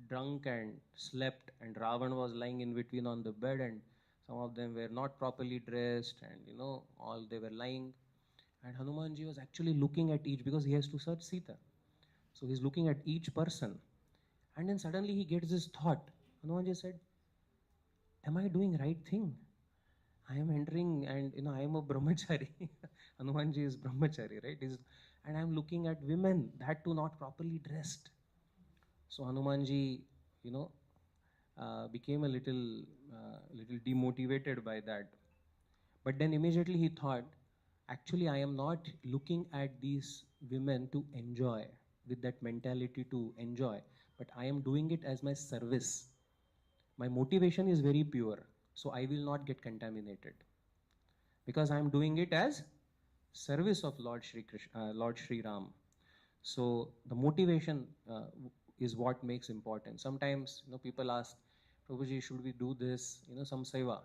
drunk and slept, and Ravan was lying in between on the bed, and some of them were not properly dressed, and all they were lying. And Hanumanji was actually looking at each, because he has to search Sita. So he's looking at each person. And then suddenly he gets this thought. Hanumanji said, am I doing right thing? I am entering, and I am a brahmachari. Hanumanji is brahmachari, right? And I'm looking at women, that too not properly dressed. So Hanumanji, you know, became a little demotivated by that. But then immediately he thought, actually, I am not looking at these women to enjoy, with that mentality to enjoy, but I am doing it as my service. My motivation is very pure, so I will not get contaminated, because I am doing it as service of Lord Shri Krishna, Lord Shri Ram. So the motivation is what makes important. Sometimes people ask, Prabhuji, should we do this? Some seva,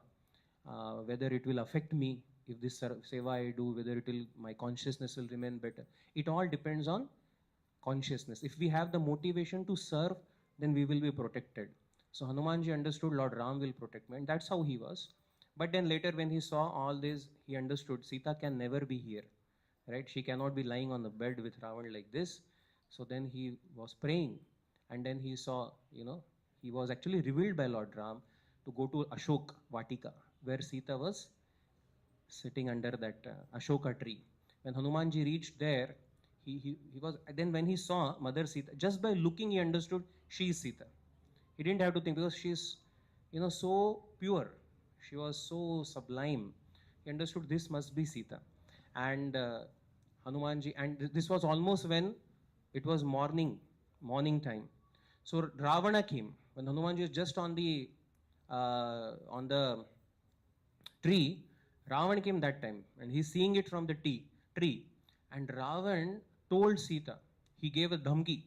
whether it will affect me if this seva I do, whether it will, my consciousness will remain better. It all depends on consciousness. If we have the motivation to serve, then we will be protected. So Hanumanji understood Lord Ram will protect me, and that's how he was. But then later when he saw all this, he understood Sita can never be here, right? She cannot be lying on the bed with Ravan like this. So then he was praying, and then he saw, he was actually revealed by Lord Ram to go to Ashok Vatika, where Sita was sitting under that Ashoka tree. When Hanumanji reached there, he was, then when he saw Mother Sita, just by looking he understood she is Sita. He didn't have to think, because she's so pure, she was so sublime. He understood this must be Sita. And Hanumanji, and this was almost when it was morning time. So Ravana came when Hanumanji was just on the tree. Ravan came that time, and he's seeing it from the tree. And Ravan told Sita, he gave a dhamki,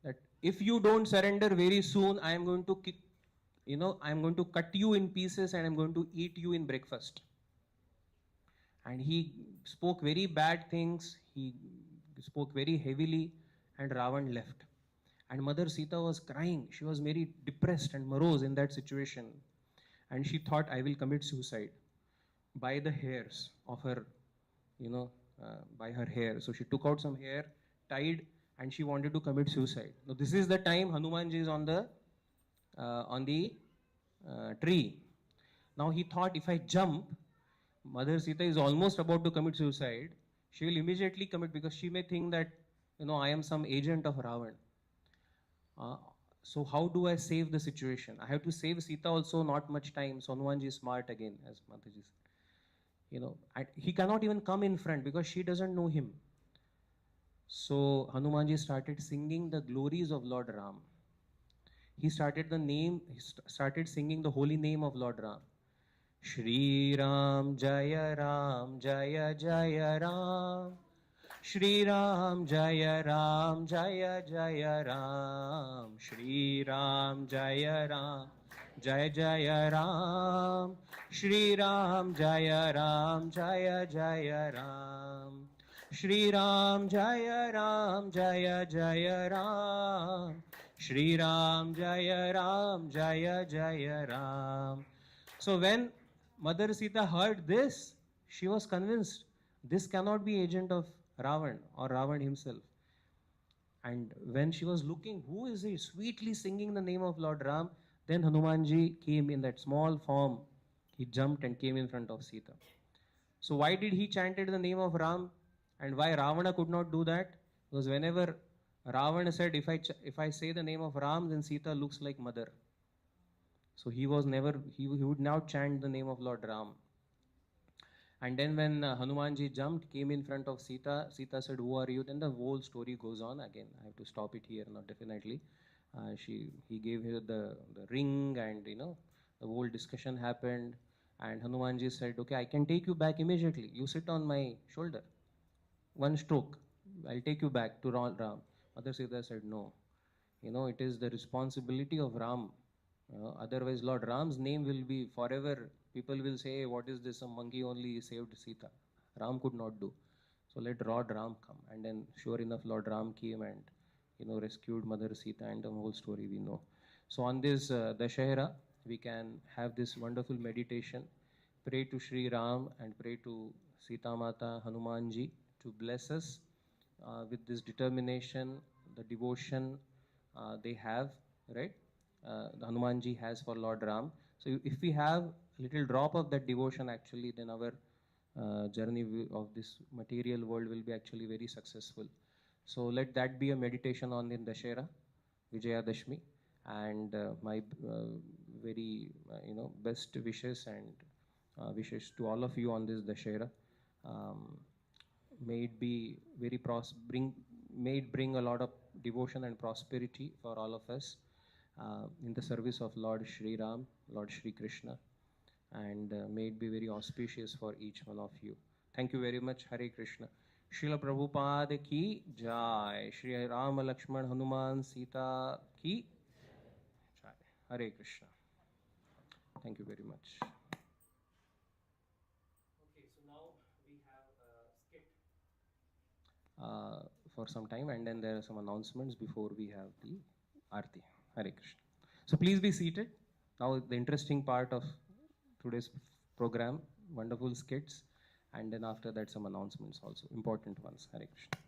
that if you don't surrender very soon, I am going to I am going to cut you in pieces, and I am going to eat you in breakfast. And he spoke very bad things, he spoke very heavily, and Ravan left. And Mother Sita was crying. She was very depressed and morose in that situation. And she thought, I will commit suicide by the hairs of her, by her hair. So she took out some hair, tied, and she wanted to commit suicide. Now this is the time Hanumanji is on the tree. Now he thought, if I jump, Mother Sita is almost about to commit suicide. She will immediately commit, because she may think that, I am some agent of Ravan. So how do I save the situation? I have to save Sita also, not much time. So Hanumanji is smart again, as Mataji said. He cannot even come in front, because she doesn't know him. So Hanumanji started singing the glories of Lord Ram. He started singing the holy name of Lord Ram. Shri Ram Jaya Ram Jaya Jaya Ram. Shri Ram Jaya Ram Jaya Jaya Ram. Shri Ram Jaya Ram Jaya Jaya Ram. Shri Ram Jaya Ram Jaya Jaya Ram. Shri Ram Jaya Ram Jaya Jaya Ram. Shri Ram Jaya Ram Jaya Jaya Ram. So when Mother Sita heard this, she was convinced this cannot be agent of Ravan or Ravan himself. And when she was looking, who is he sweetly singing the name of Lord Ram, then Hanumanji came in that small form. He jumped and came in front of Sita. So why did he chanted the name of Ram, and why Ravana could not do that? Because whenever Ravana said, if I say the name of Ram, then Sita looks like mother. So he would now chant the name of Lord Ram. And then when Hanumanji jumped, came in front of Sita, Sita said, who are you? Then the whole story goes on. Again, I have to stop it here, not definitely. He gave her the ring, and the whole discussion happened. And Hanumanji said, okay, I can take you back immediately. You sit on my shoulder. One stroke, I'll take you back to Ram. Mother Sita said, no. It is the responsibility of Ram. Otherwise, Lord Ram's name will be forever. People will say, what is this? A monkey only saved Sita. Ram could not do. So let Lord Ram come. And then, sure enough, Lord Ram came, and rescued Mother Sita, and the whole story we know. So on this Dashera, we can have this wonderful meditation, pray to Sri Ram and pray to Sita Mata Hanumanji to bless us with this determination, the devotion they have, right? The Hanumanji has for Lord Ram. So if we have a little drop of that devotion, actually, then our journey of this material world will be actually very successful. So let that be a meditation on the Dashera, Vijayadashmi, and my very best wishes and wishes to all of you on this Dashera. May it be very may it bring a lot of devotion and prosperity for all of us in the service of Lord Shri Ram, Lord Shri Krishna, and may it be very auspicious for each one of you. Thank you very much. Hare Krishna. Srila Prabhupada ki jai. Shri Ram Lakshman Hanuman Sita ki jai. Hare Krishna. Thank you very much. Okay, so now we have a skit for some time, and then there are some announcements before we have the Aarti. Hare Krishna. So please be seated. Now the interesting part of today's program, wonderful skits, and then after that some announcements also, important ones. Hare Krishna.